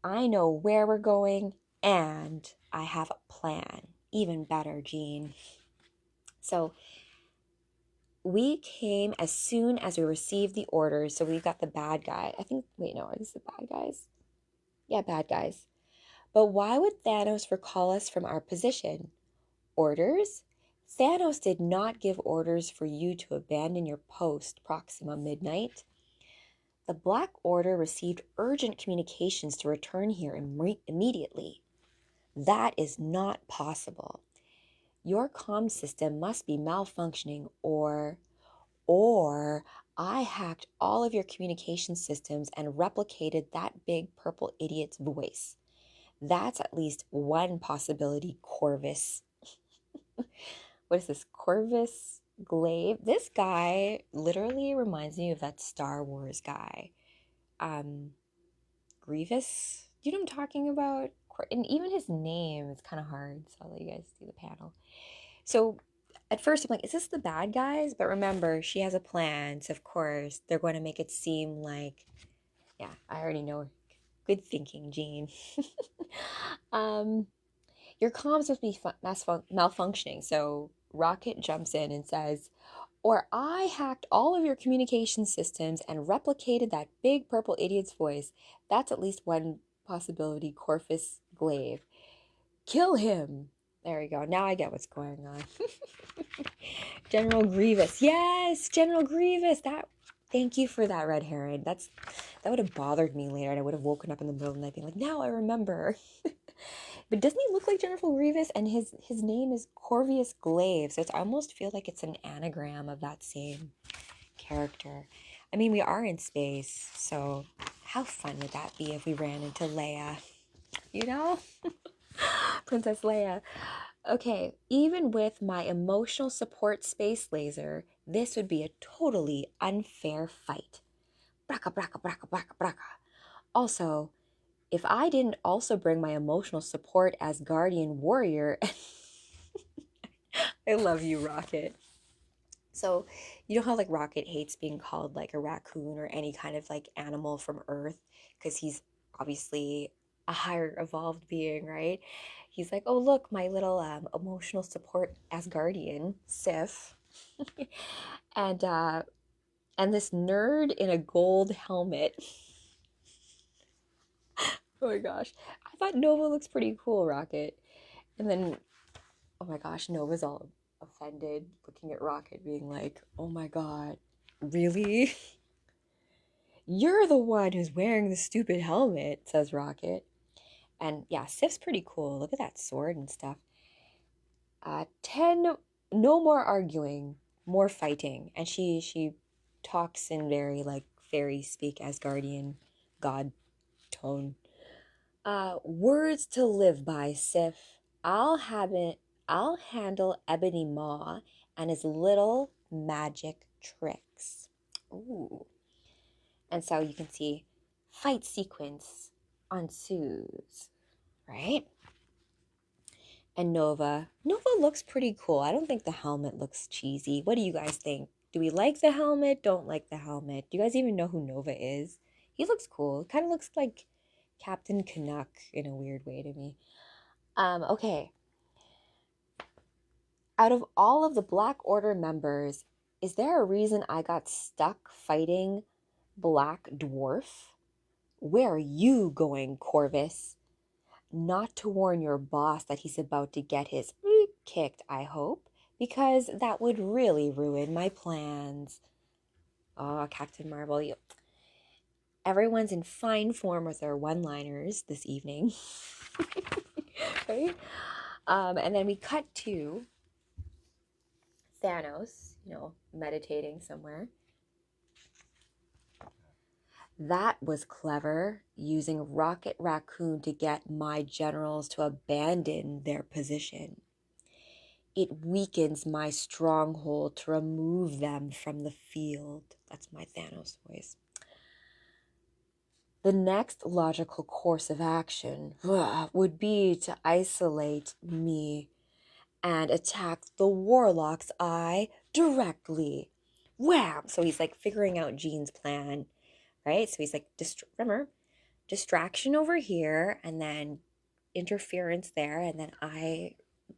I know where we're going and I have a plan. Even better, Jean. So we came as soon as we received the orders. So we got the bad guy. I think, wait, no, are these the bad guys? Yeah, bad guys. But why would Thanos recall us from our position? Orders? Thanos did not give orders for you to abandon your post Proxima Midnight. The Black Order received urgent communications to return here immediately. That is not possible. Your comm system must be malfunctioning, or I hacked all of your communication systems and replicated that big purple idiot's voice. That's at least one possibility, Corvus. What is this? Corvus Glaive? This guy literally reminds me of that Star Wars guy. Grievous? You know what I'm talking about? And even his name is kind of hard, so I'll let you guys see the panel. So at first I'm like, is this the bad guys? But remember, she has a plan, so of course they're going to make it seem like, yeah, I already know. Good thinking, Jean. Your comms must be malfunctioning, so Rocket jumps in and says, or I hacked all of your communication systems and replicated that big purple idiot's voice. That's at least one possibility, Corvus Glaive. Kill him! There we go. Now I get what's going on. General Grievous. Yes, General Grievous. Thank you for that, red herring. That would have bothered me later, and I would have woken up in the middle of the night being like, now I remember. But doesn't he look like General Grievous? And his name is Corvus Glaive, so I almost feel like it's an anagram of that same character. I mean, we are in space, so how fun would that be if we ran into Leia? You know? Princess Leia. Okay, even with my emotional support space laser, this would be a totally unfair fight. Braka, braka, braka, braka, braka. Also, if I didn't also bring my emotional support as guardian warrior... I love you, Rocket. So, you know how like Rocket hates being called like a raccoon or any kind of like animal from Earth, because he's obviously a higher evolved being, right? He's like, oh look, my little emotional support Asgardian, Sif. and this nerd in a gold helmet Oh my gosh. I thought Nova looks pretty cool, Rocket. And then, oh my gosh, Nova's all offended, looking at Rocket, being like, oh my god, really? You're the one who's wearing the stupid helmet, says Rocket. And yeah, Sif's pretty cool. Look at that sword and stuff. 10, no more arguing, more fighting. And she talks in very like fairy speak Asgardian god tone. Words to live by, Sif. I'll have it. I'll handle Ebony Maw and his little magic tricks. Ooh. And so you can see fight sequence ensues, right? And Nova. Nova looks pretty cool. I don't think the helmet looks cheesy. What do you guys think? Do we like the helmet? Don't like the helmet? Do you guys even know who Nova is? He looks cool. Kind of looks like Captain Canuck in a weird way to me. Okay. Out of all of the Black Order members, is there a reason I got stuck fighting Black Dwarf? Where are you going, Corvus? Not to warn your boss that he's about to get his kicked, I hope, because that would really ruin my plans. Oh, Captain Marvel, everyone's in fine form with their one-liners this evening. Right? And then we cut to Thanos, meditating somewhere. That was clever, using Rocket Raccoon to get my generals to abandon their position. It weakens my stronghold to remove them from the field. That's my Thanos voice. The next logical course of action would be to isolate me and attack the Warlock's eye directly. Wham! So he's like figuring out Jean's plan, right? So he's like, remember, distraction over here and then interference there, and then I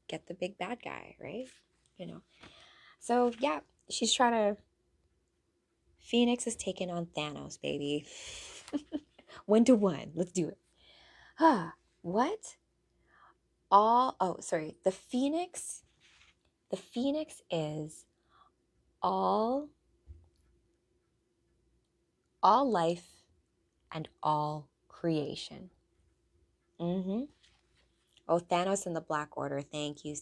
get the big bad guy, right? So yeah, she's trying to. Phoenix is taking on Thanos, baby. 1-1. Let's do it. What? Sorry. The Phoenix is all life and all creation. Oh, Thanos and the Black Order. Thank you.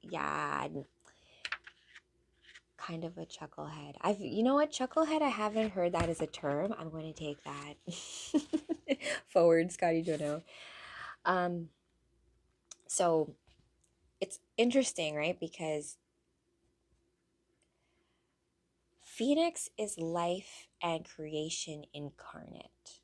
Yeah, kind of a chucklehead. You know what, chucklehead? I haven't heard that as a term. I'm going to take that forward, Scotty Jono. So it's interesting, right? Because Phoenix is life and creation incarnate.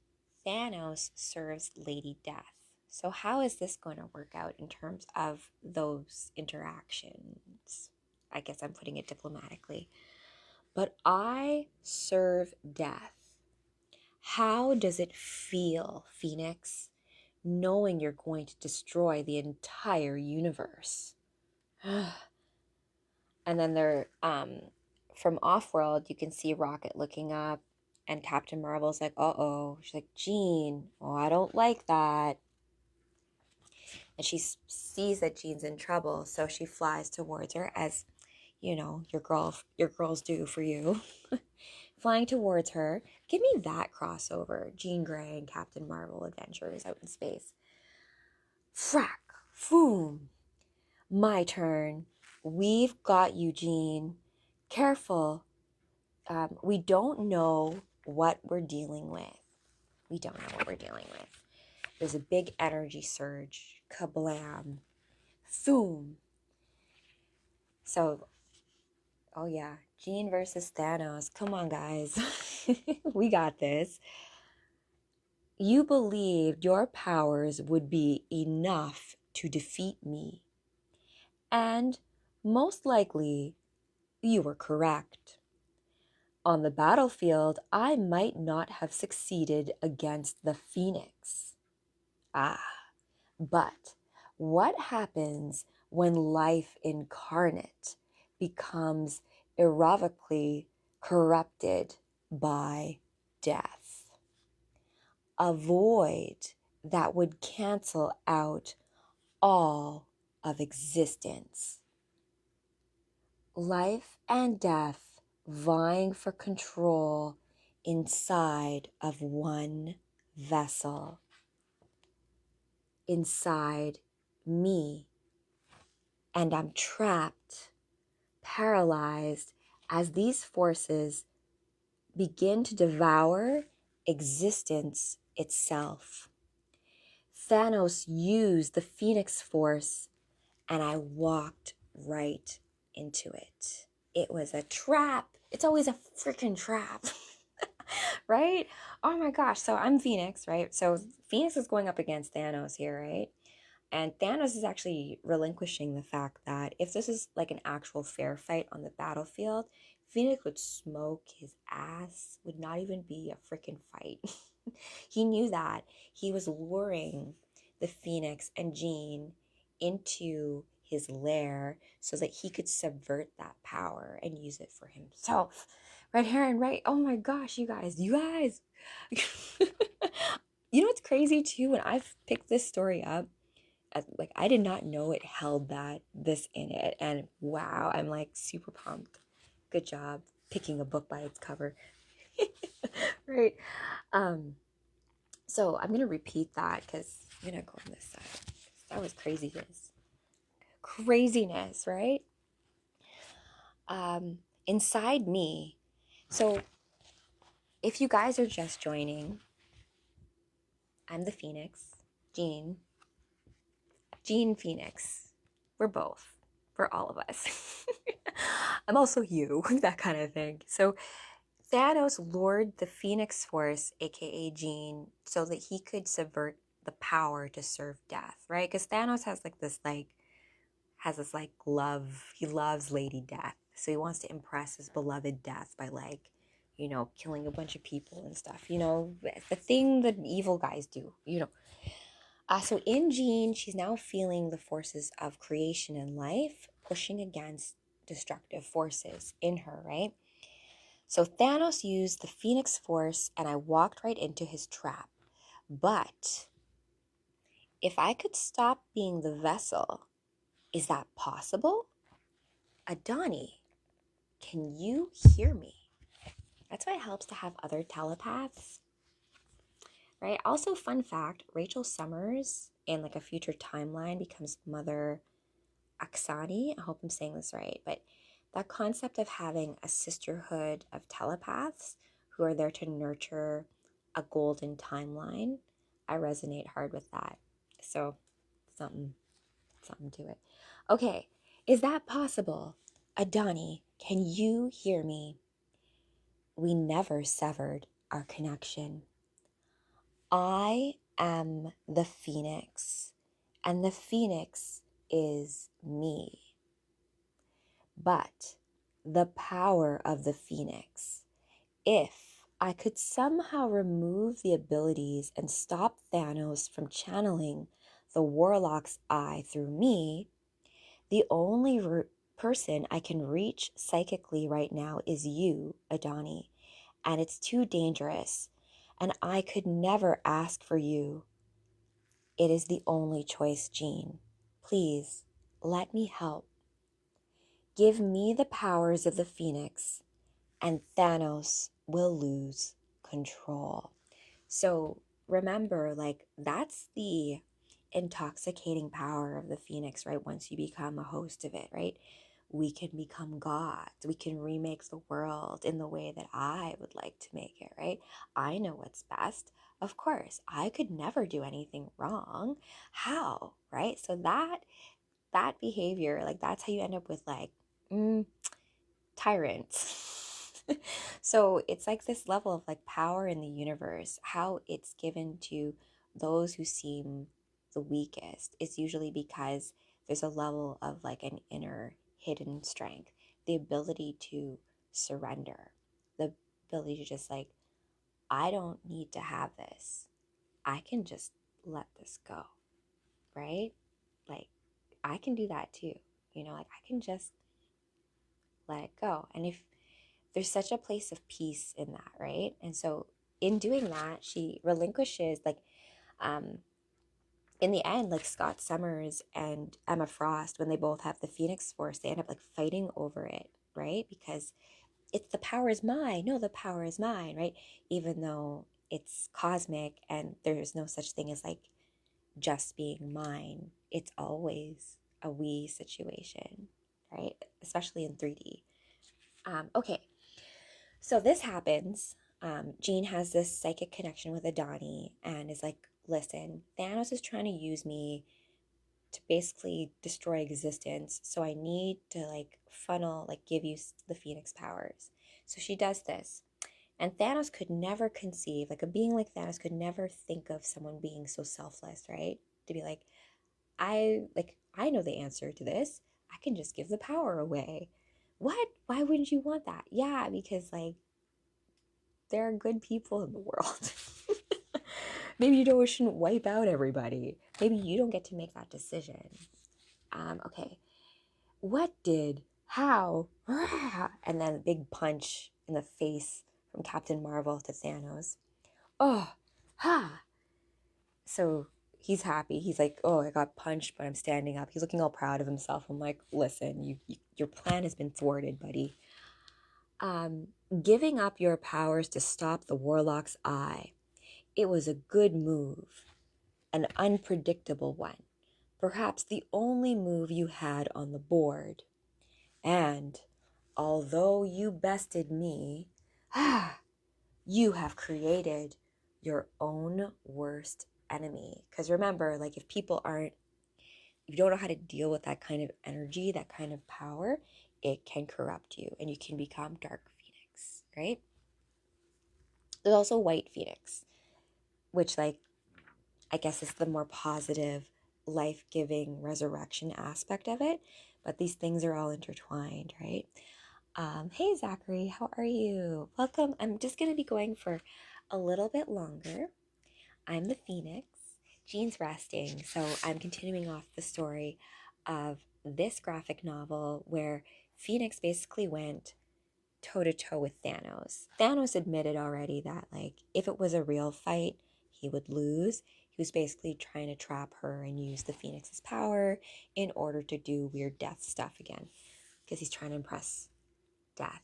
Thanos serves Lady Death. So how is this going to work out in terms of those interactions? I guess I'm putting it diplomatically. But I serve death. How does it feel, Phoenix, knowing you're going to destroy the entire universe? And then they're from Offworld, you can see Rocket looking up, and Captain Marvel's like, uh-oh. She's like, Jean, oh, I don't like that. And she sees that Jean's in trouble, so she flies towards her, as your girls do for you. Flying towards her. Give me that crossover. Jean Grey and Captain Marvel adventures out in space. Frack. Foom. My turn. We've got you, Jean. Careful. We don't know what we're dealing with. There's a big energy surge. Kablam. Foom. So, oh yeah. Jean versus Thanos. Come on, guys. We got this. You believed your powers would be enough to defeat me. And most likely, you were correct. On the battlefield, I might not have succeeded against the Phoenix. But what happens when life incarnate becomes irrevocably corrupted by death? a void that would cancel out all of existence. Life and death vying for control inside of one vessel, inside me. And I'm trapped, paralyzed, as these forces begin to devour existence itself. Thanos used the Phoenix Force, and I walked right into it. It was a trap. It's always a freaking trap, right? Oh my gosh. So I'm Phoenix, right? So Phoenix is going up against Thanos here, right? And Thanos is actually relinquishing the fact that if this is like an actual fair fight on the battlefield, Phoenix would smoke his ass, would not even be a freaking fight. He knew that. He was luring the Phoenix and Jean into his lair so that he could subvert that power and use it for himself. Right here and right. Oh my gosh, you guys. You know what's crazy too? When I've picked this story up, like I did not know it held this in it, and wow, I'm like super pumped. Good job picking a book by its cover. Right. So I'm gonna repeat that because I'm gonna go on this side. That was craziness, right? Inside me. So if you guys are just joining, I'm the Phoenix, Jean Phoenix. We're both. We're all of us. I'm also you, that kind of thing. So Thanos lured the Phoenix Force, aka Jean, so that he could subvert the power to serve death, right? Because Thanos has this love. He loves Lady Death, so he wants to impress his beloved Death by killing a bunch of people and stuff. The thing that evil guys do. So in Jean, she's now feeling the forces of creation and life pushing against destructive forces in her, right? So Thanos used the Phoenix Force and I walked right into his trap. But if I could stop being the vessel, is that possible? Adani, can you hear me? That's why it helps to have other telepaths, right? Also, fun fact, Rachel Summers in like a future timeline becomes Mother Aksani. I hope I'm saying this right, but that concept of having a sisterhood of telepaths who are there to nurture a golden timeline, I resonate hard with that. So something to it. Okay, is that possible? Adani, can you hear me? We never severed our connection. I am the Phoenix, and the Phoenix is me. But the power of the Phoenix, if I could somehow remove the abilities and stop Thanos from channeling the Warlock's eye through me, the only person I can reach psychically right now is you, Adani, and it's too dangerous, and I could never ask for you. It is the only choice, Jean. Please, let me help. Give me the powers of the Phoenix, and Thanos will lose control. So remember, that's the intoxicating power of the Phoenix, right? Once you become a host of it, right? We can become gods. We can remake the world in the way that I would like to make it, right? I know what's best. Of course, I could never do anything wrong. How, right? So that behavior, that's how you end up with tyrants. So it's like this level of power in the universe, how it's given to those who seem the weakest. It's usually because there's a level of an inner hidden strength, the ability to surrender, the ability to just I don't need to have this. I can just let this go, right? I can do that too. I can just let it go. And if there's such a place of peace in that, right? And so in doing that, she relinquishes, like, in the end, like Scott Summers and Emma Frost, when they both have the Phoenix Force, they end up like fighting over it, right? Because it's the power is mine. No, the power is mine, right? Even though it's cosmic and there's no such thing as like just being mine. It's always a we situation, right? Especially in 3D. Okay, so this happens. Jean has this psychic connection with Adani and is like, listen, Thanos is trying to use me to basically destroy existence. So I need to like funnel, like give you the Phoenix powers. So she does this. And Thanos could never conceive, like a being like Thanos could never think of someone being so selfless, right? To be like, I know the answer to this. I can just give the power away. What? Why wouldn't you want that? Yeah, because like there are good people in the world. Maybe you shouldn't wipe out everybody. Maybe you don't get to make that decision. Okay. What did, how, and then a big punch in the face from Captain Marvel to Thanos. Oh, ha. So he's happy. He's like, oh, I got punched, but I'm standing up. He's looking all proud of himself. I'm like, listen, your plan has been thwarted, buddy. Giving up your powers to stop the Warlock's eye. It was a good move, an unpredictable one. Perhaps the only move you had on the board. And although you bested me, you have created your own worst enemy. Because remember, like if you don't know how to deal with that kind of energy, that kind of power, it can corrupt you and you can become Dark Phoenix, right? There's also White Phoenix, which like I guess is the more positive, life-giving resurrection aspect of it. But these things are all intertwined, right? Hey Zachary, how are you? Welcome. I'm just gonna be going for a little bit longer. I'm the Phoenix. Jean's resting, so I'm continuing off the story of this graphic novel where Phoenix basically went toe to toe with Thanos. Thanos admitted already that like if it was a real fight, he would lose. He was basically trying to trap her and use the Phoenix's power in order to do weird death stuff again because he's trying to impress death,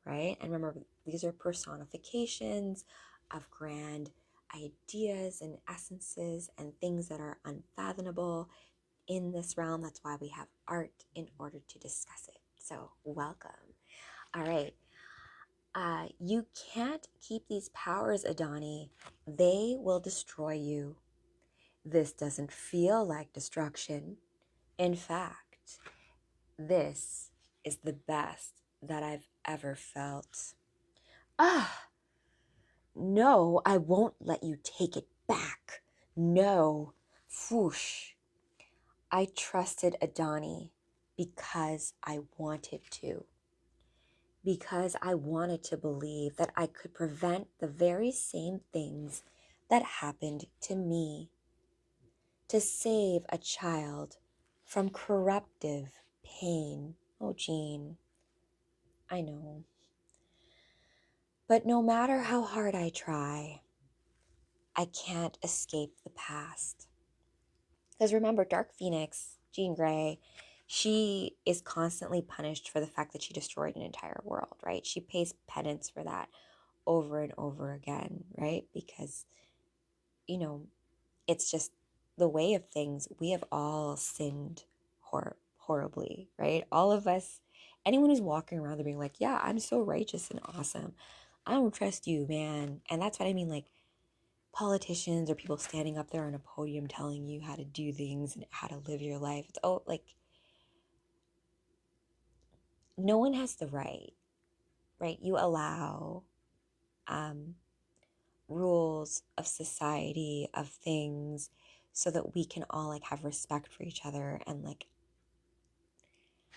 right? And remember, these are personifications of grand ideas and essences and things that are unfathomable in this realm. That's why we have art in order to discuss it. So, welcome. All right. You can't keep these powers, Adani. They will destroy you. This doesn't feel like destruction. In fact, this is the best that I've ever felt. Ah, no, I won't let you take it back. No, whoosh. I trusted Adani because I wanted to. Because I wanted to believe that I could prevent the very same things that happened to me. To save a child from corruptive pain. Oh, Jean, I know. But no matter how hard I try, I can't escape the past. Because remember, Dark Phoenix, Jean Grey, she is constantly punished for the fact that she destroyed an entire world, right? She pays penance for that over and over again, right? Because, it's just the way of things. We have all sinned horribly, right? All of us, anyone who's walking around, they're being like, yeah, I'm so righteous and awesome. I don't trust you, man. And that's what I mean, like, politicians or people standing up there on a podium telling you how to do things and how to live your life. It's like no one has the right? You allow rules of society, of things, so that we can all like have respect for each other and like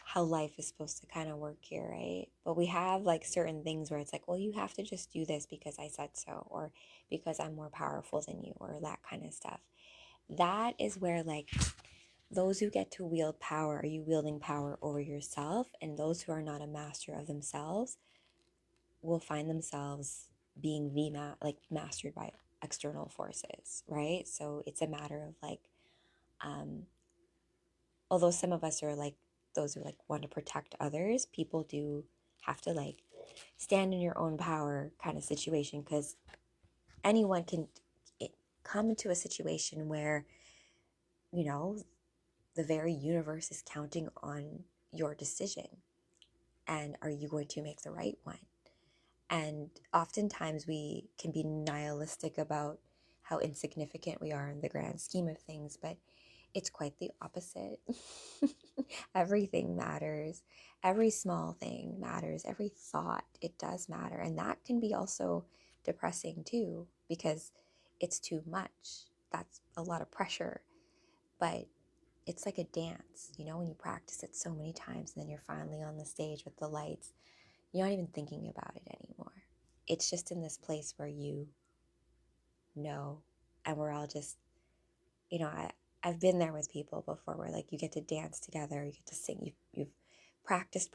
how life is supposed to kind of work here, right? But we have like certain things where it's like, well, you have to just do this because I said so, or because I'm more powerful than you, or that kind of stuff. That is where like those who get to wield power, are you wielding power over yourself? And those who are not a master of themselves will find themselves being mastered by external forces, right? So it's a matter of like, um, although some of us are like those who like want to protect others, people do have to like stand in your own power kind of situation, because anyone can come into a situation where, you know, the very universe is counting on your decision. And are you going to make the right one? And oftentimes we can be nihilistic about how insignificant we are in the grand scheme of things, but it's quite the opposite. Everything matters. Every small thing matters. Every thought, it does matter. And that can be also depressing too, because it's too much. That's a lot of pressure. But it's like a dance, you know, when you practice it so many times and then you're finally on the stage with the lights, you're not even thinking about it anymore. It's just in this place where you know, and we're all just, you know, I've been there with people before where like you get to dance together, you get to sing, you've practiced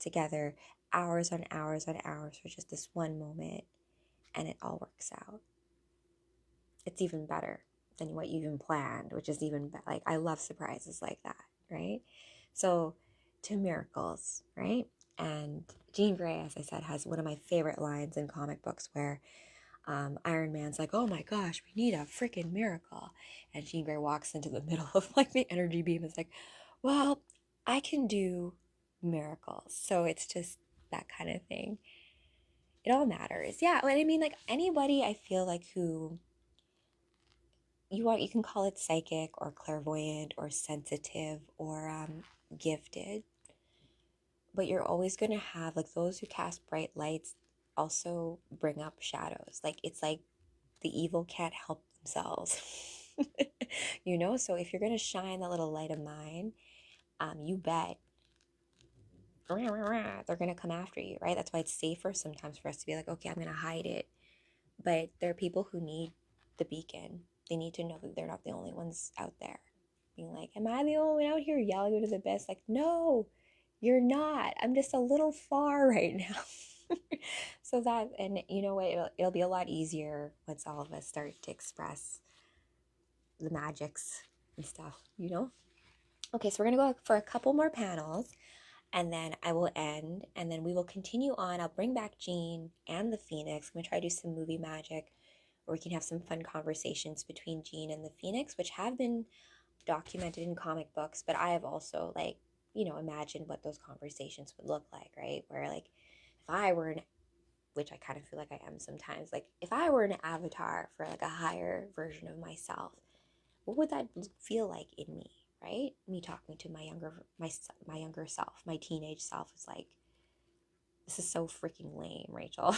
together hours on hours on hours for just this one moment, and it all works out. It's even better than what you even planned, which is even like, I love surprises like that, right? So to miracles, right? And Jean Grey, as I said, has one of my favorite lines in comic books where Iron Man's like, oh my gosh, we need a freaking miracle. And Jean Grey walks into the middle of like the energy beam. It's like, well, I can do miracles. So it's just that kind of thing. It all matters. Yeah. I mean, like anybody I feel like who you can call it psychic or clairvoyant or sensitive or gifted, but you're always going to have like those who cast bright lights also bring up shadows. Like it's like the evil can't help themselves. You know, so if you're going to shine that little light of mine, you bet they're going to come after you, right? That's why it's safer sometimes for us to be like, okay, I'm going to hide it. But there are people who need the beacon. They need to know that they're not the only ones out there being like, am I the only one out here yelling into the abyss? Like, no, you're not. I'm just a little far right now. So that, and you know what, it'll be a lot easier once all of us start to express the magics and stuff, you know? Okay, so we're gonna go for a couple more panels and then I will end and then we will continue on. I'll bring back Jean and the Phoenix. I'm gonna try to do some movie magic where we can have some fun conversations between Jean and the Phoenix, which have been documented in comic books, but I have also like, you know, imagined what those conversations would look like, right? Where like if I were an, which I kind of feel like I am sometimes, like if I were an avatar for like a higher version of myself, what would that feel like in me, right? Me talking to my younger self, my teenage self is like, this is so freaking lame, Rachel.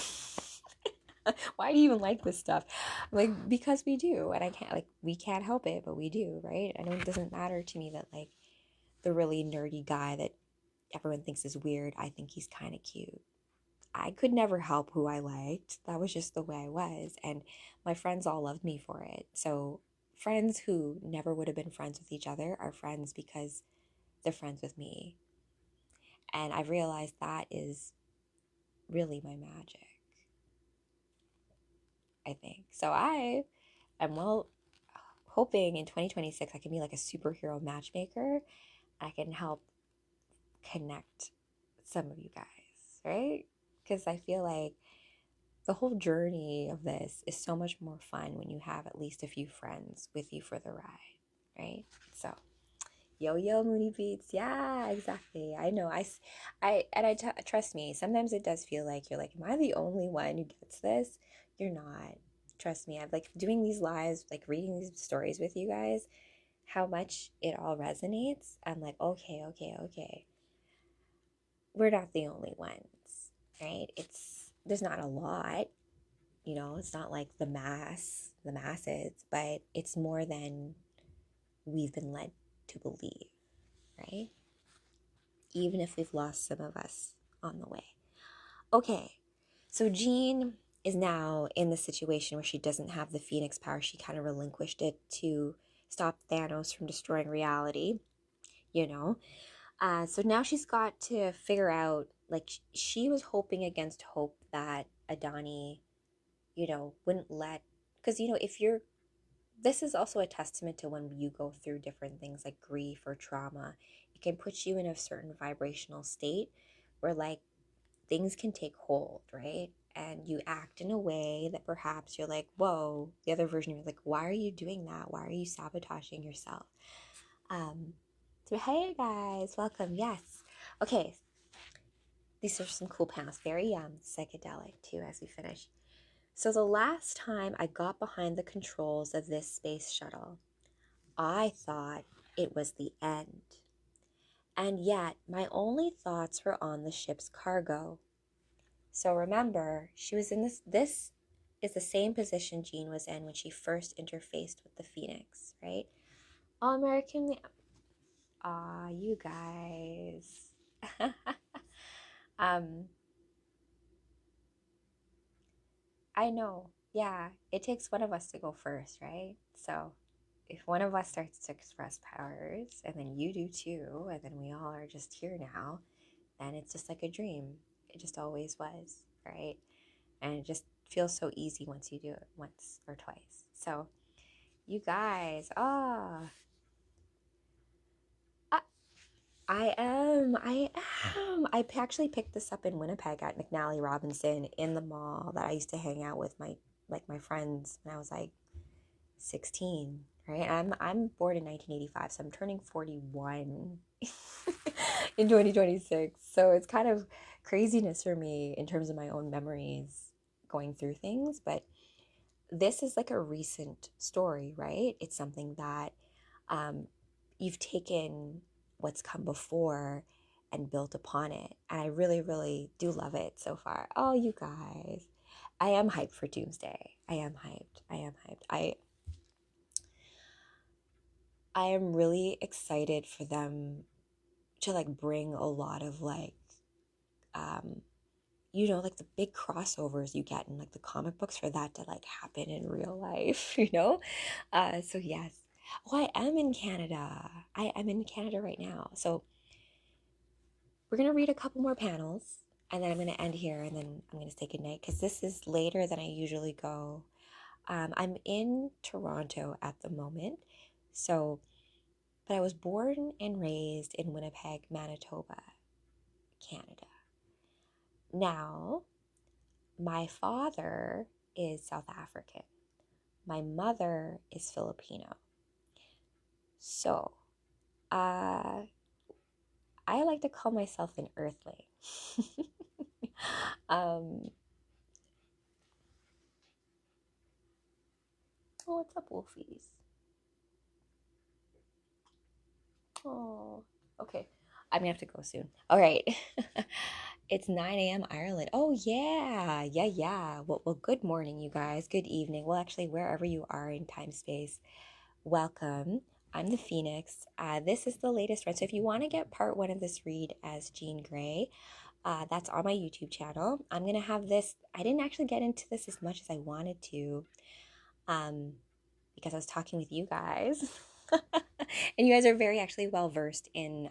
Why do you even like this stuff? Like, because we do, and I can't, like, we can't help it, but we do, right? I know it doesn't matter to me that like the really nerdy guy that everyone thinks is weird, I think he's kind of cute. I could never help who I liked. That was just the way I was. And my friends all loved me for it. So friends who never would have been friends with each other are friends because they're friends with me. And I've realized that is really my magic, I think. So I am hoping in 2026 I can be like a superhero matchmaker. I can help connect some of you guys, right? Because I feel like the whole journey of this is so much more fun when you have at least a few friends with you for the ride, right? So, yo, Moody Beats. Yeah, exactly. I know. Trust me, sometimes it does feel like you're like, am I the only one who gets this? You're not. Trust me. I've like doing these lives, like reading these stories with you guys, how much it all resonates. I'm like, okay. We're not the only ones, right? There's not a lot, you know, it's not like the masses, but it's more than we've been led to believe, right? Even if we've lost some of us on the way. Okay, so Jean is now in the situation where she doesn't have the Phoenix power. She kind of relinquished it to stop Thanos from destroying reality, you know? So now she's got to figure out, like, she was hoping against hope that Adani, wouldn't let, because, if you're, this is also a testament to when you go through different things like grief or trauma, it can put you in a certain vibrational state where like things can take hold, right? And you act in a way that perhaps you're like, whoa, the other version of you, like, why are you doing that? Why are you sabotaging yourself? So hey guys, welcome. Yes. Okay. These are some cool panels, very psychedelic too as we finish. So the last time I got behind the controls of this space shuttle, I thought it was the end. And yet my only thoughts were on the ship's cargo. So remember, she was in this is the same position Jean was in when she first interfaced with the Phoenix, right? All American. Ah, you guys. um, I know. Yeah, it takes one of us to go first, right? So if one of us starts to express powers, and then you do too, and then we all are just here now, then it's just like a dream. It just always was, right? And it just feels so easy once you do it once or twice. So you guys, I am. I actually picked this up in Winnipeg at McNally Robinson in the mall that I used to hang out with my friends when I was like 16, right? I'm born in 1985, so I'm turning 41 in 2026. So it's kind of craziness for me in terms of my own memories going through things, but this is like a recent story, right? It's something that you've taken what's come before and built upon it. And I really, really do love it so far. Oh, you guys. I am hyped for Doomsday. I am hyped. I am hyped. I am really excited for them to like bring a lot of like like the big crossovers you get in like the comic books for that to like happen in real life, so yes. Oh, I am in Canada. I am in Canada right now. So we're going to read a couple more panels and then I'm going to end here and then I'm going to say goodnight because this is later than I usually go. I'm in Toronto at the moment. So, but I was born and raised in Winnipeg, Manitoba, Canada. Now, my father is South African. My mother is Filipino. So, I like to call myself an earthling. um, oh, what's up, Wolfies? Oh, okay. I'm gonna have to go soon. All right. It's 9 a.m. Ireland. Oh, yeah. Yeah, yeah. Well, good morning, you guys. Good evening. Well, actually, wherever you are in time space, welcome. I'm the Phoenix. This is the latest run. So if you want to get part one of this read as Jean Grey, that's on my YouTube channel. I'm going to have this. I didn't actually get into this as much as I wanted to because I was talking with you guys. And you guys are very actually well versed in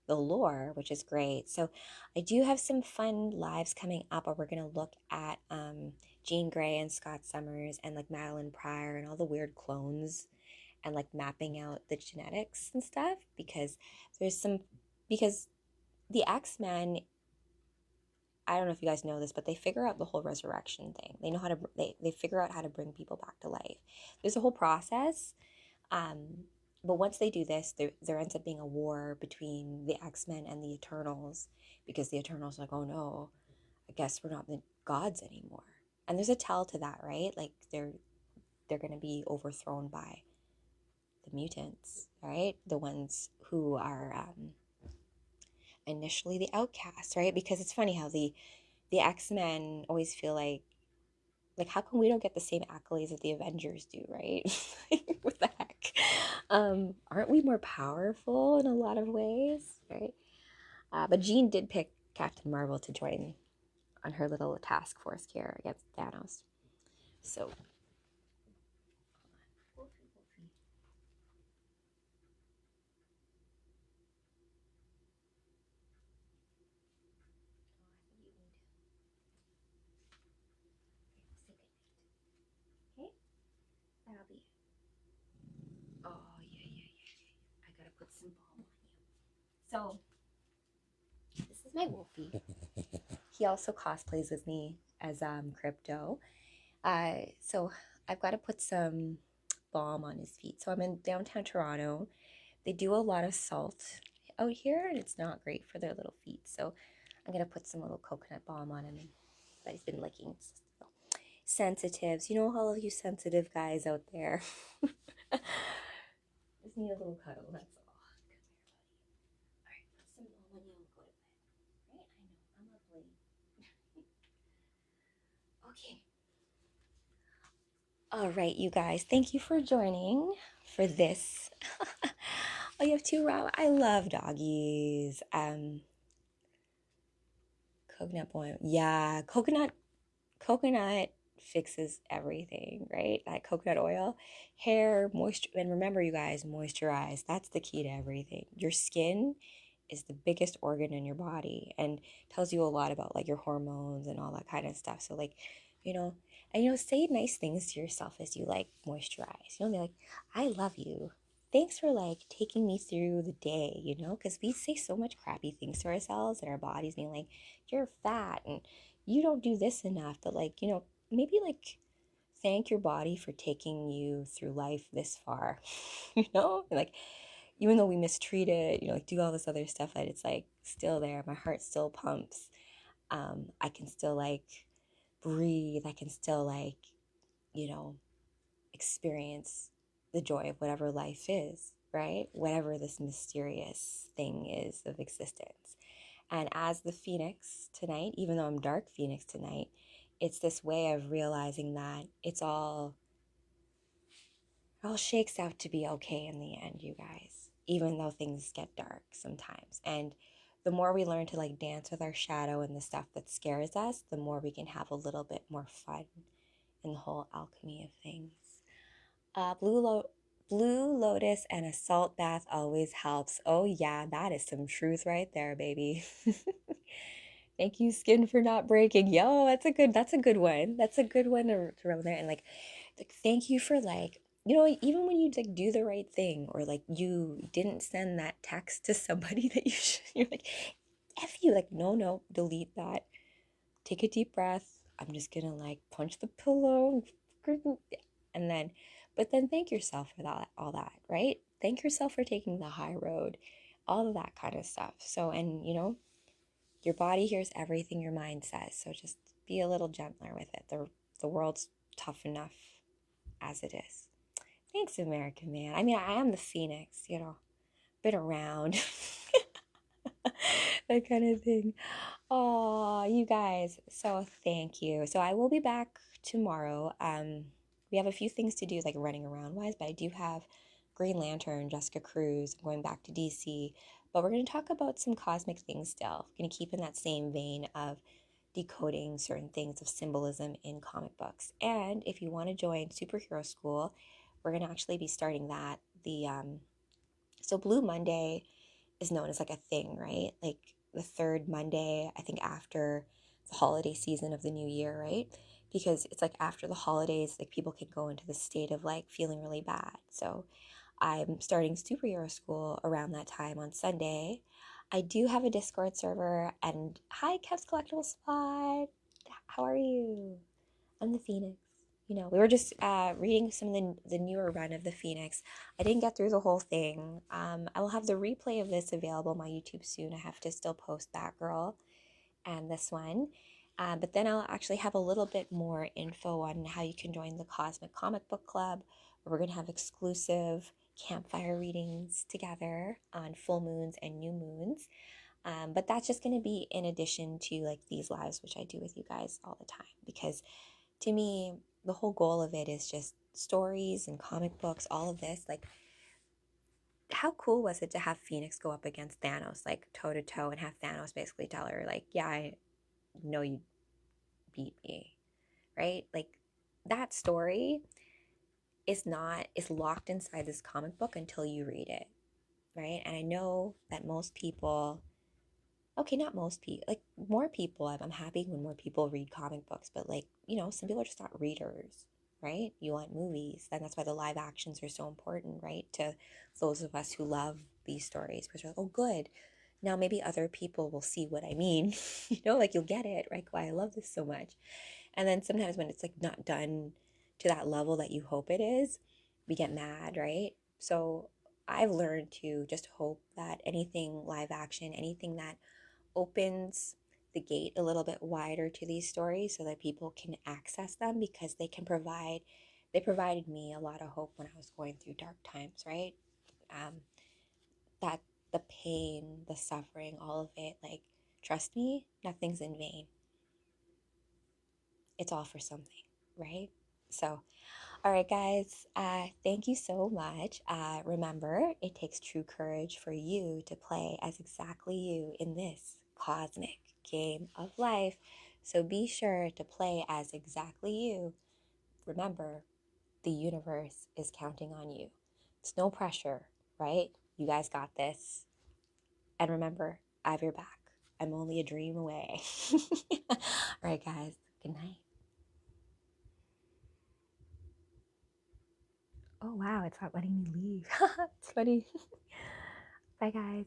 the lore, which is great. So I do have some fun lives coming up where we're going to look at Jean Grey and Scott Summers and like Madeline Pryor and all the weird clones and like mapping out the genetics and stuff because because the X-Men, I don't know if you guys know this, but they figure out the whole resurrection thing. They know how to they figure out how to bring people back to life. There's a whole process. But once they do this, there ends up being a war between the X-Men and the Eternals because the Eternals are like, oh no, I guess we're not the gods anymore. And there's a tell to that, right? Like they're going to be overthrown by the mutants, right? The ones who are initially the outcasts, right? Because it's funny how the X-Men always feel like how come we don't get the same accolades that the Avengers do, right? What the heck? Aren't we more powerful in a lot of ways, right? But Jean did pick Captain Marvel to join on her little task force here against Thanos. So some balm on you. So this is my Wolfie. He also cosplays with me as Crypto. So I've got to put some balm on his feet. So I'm in downtown Toronto. They do a lot of salt out here, and it's not great for their little feet. So I'm gonna put some little coconut balm on him that he's been licking. Sensitives, you know, all of you sensitive guys out there. Just need a little cuddle, that's all. Come here, buddy. All right, put some balm on you and go to bed. Right? I know, I'm lovely. Okay. All right, you guys, thank you for joining for this. Oh, you have two raw. I love doggies. Coconut boil. Yeah, coconut fixes everything, right? That coconut oil, hair, moisture, and remember, you guys, moisturize. That's the key to everything. Your skin is the biggest organ in your body and tells you a lot about like your hormones and all that kind of stuff. So like, you know, and say nice things to yourself as you like moisturize. Be like, I love you. Thanks for like taking me through the day, because we say so much crappy things to ourselves and our bodies being like, you're fat and you don't do this enough. But like, maybe like thank your body for taking you through life this far, like even though we mistreat it, like do all this other stuff, that it's like still there. My heart still pumps. I can still like breathe. I can still like, experience the joy of whatever life is, right? Whatever this mysterious thing is of existence. And as the Phoenix tonight, even though I'm Dark Phoenix tonight, it's this way of realizing that it all shakes out to be okay in the end, you guys, even though things get dark sometimes. And the more we learn to like dance with our shadow and the stuff that scares us, the more we can have a little bit more fun in the whole alchemy of things. Blue lotus and a salt bath always helps. Oh yeah, that is some truth right there, baby. Thank you, skin, for not breaking. Yo, that's a good one. That's a good one to throw in there. And like thank you for like, even when you like do the right thing, or like you didn't send that text to somebody that you should, you're like, F you, like, no, delete that. Take a deep breath. I'm just gonna like punch the pillow. And then, but then thank yourself for that, all that, right? Thank yourself for taking the high road, all of that kind of stuff. So, and your body hears everything your mind says. So just be a little gentler with it. The world's tough enough as it is. Thanks, American Man. I mean, I am the Phoenix, been around. That kind of thing. Oh, you guys. So thank you. So I will be back tomorrow. We have a few things to do, like running around wise, but I do have Green Lantern, Jessica Cruz. I'm going back to DC. But we're going to talk about some cosmic things still. Going to keep in that same vein of decoding certain things of symbolism in comic books. And if you want to join Superhero School, we're going to actually be starting that. So Blue Monday is known as like a thing, right? Like the third Monday, I think, after the holiday season of the new year, right? Because it's like after the holidays, like people can go into the state of like feeling really bad. So I'm starting Superhero School around that time on Sunday. I do have a Discord server. And hi, Kev's Collectible Spot. How are you? I'm the Phoenix. We were just reading some of the newer run of the Phoenix. I didn't get through the whole thing. I will have the replay of this available on my YouTube soon. I have to still post that girl and this one. But then I'll actually have a little bit more info on how you can join the Cosmic Comic Book Club, where we're going to have exclusive campfire readings together on full moons and new moons. But that's just going to be in addition to like these lives, which I do with you guys all the time, because to me, the whole goal of it is just stories and comic books, all of this. Like, how cool was it to have Phoenix go up against Thanos, like toe to toe, and have Thanos basically tell her, like, yeah, I know you beat me, right? Like, that story is locked inside this comic book until you read it, right? And I know that most people, okay, not most people, like more people, I'm happy when more people read comic books, but like, some people are just not readers, right? You want movies, and that's why the live actions are so important, right? To those of us who love these stories because you're like, oh, good. Now maybe other people will see what I mean. Like you'll get it, right? Why I love this so much. And then sometimes when it's like not done to that level that you hope it is, we get mad, right? So I've learned to just hope that anything live action, anything that opens the gate a little bit wider to these stories so that people can access them because they provided me a lot of hope when I was going through dark times, right? Um, that the pain, the suffering, all of it, like, trust me, nothing's in vain. It's all for something, right? So, all right, guys, thank you so much. Remember, it takes true courage for you to play as exactly you in this cosmic game of life. So be sure to play as exactly you. Remember, the universe is counting on you. It's no pressure, right? You guys got this. And remember, I have your back. I'm only a dream away. All right, guys, good night. Oh, wow, it's not letting me leave. It's funny. Bye, guys.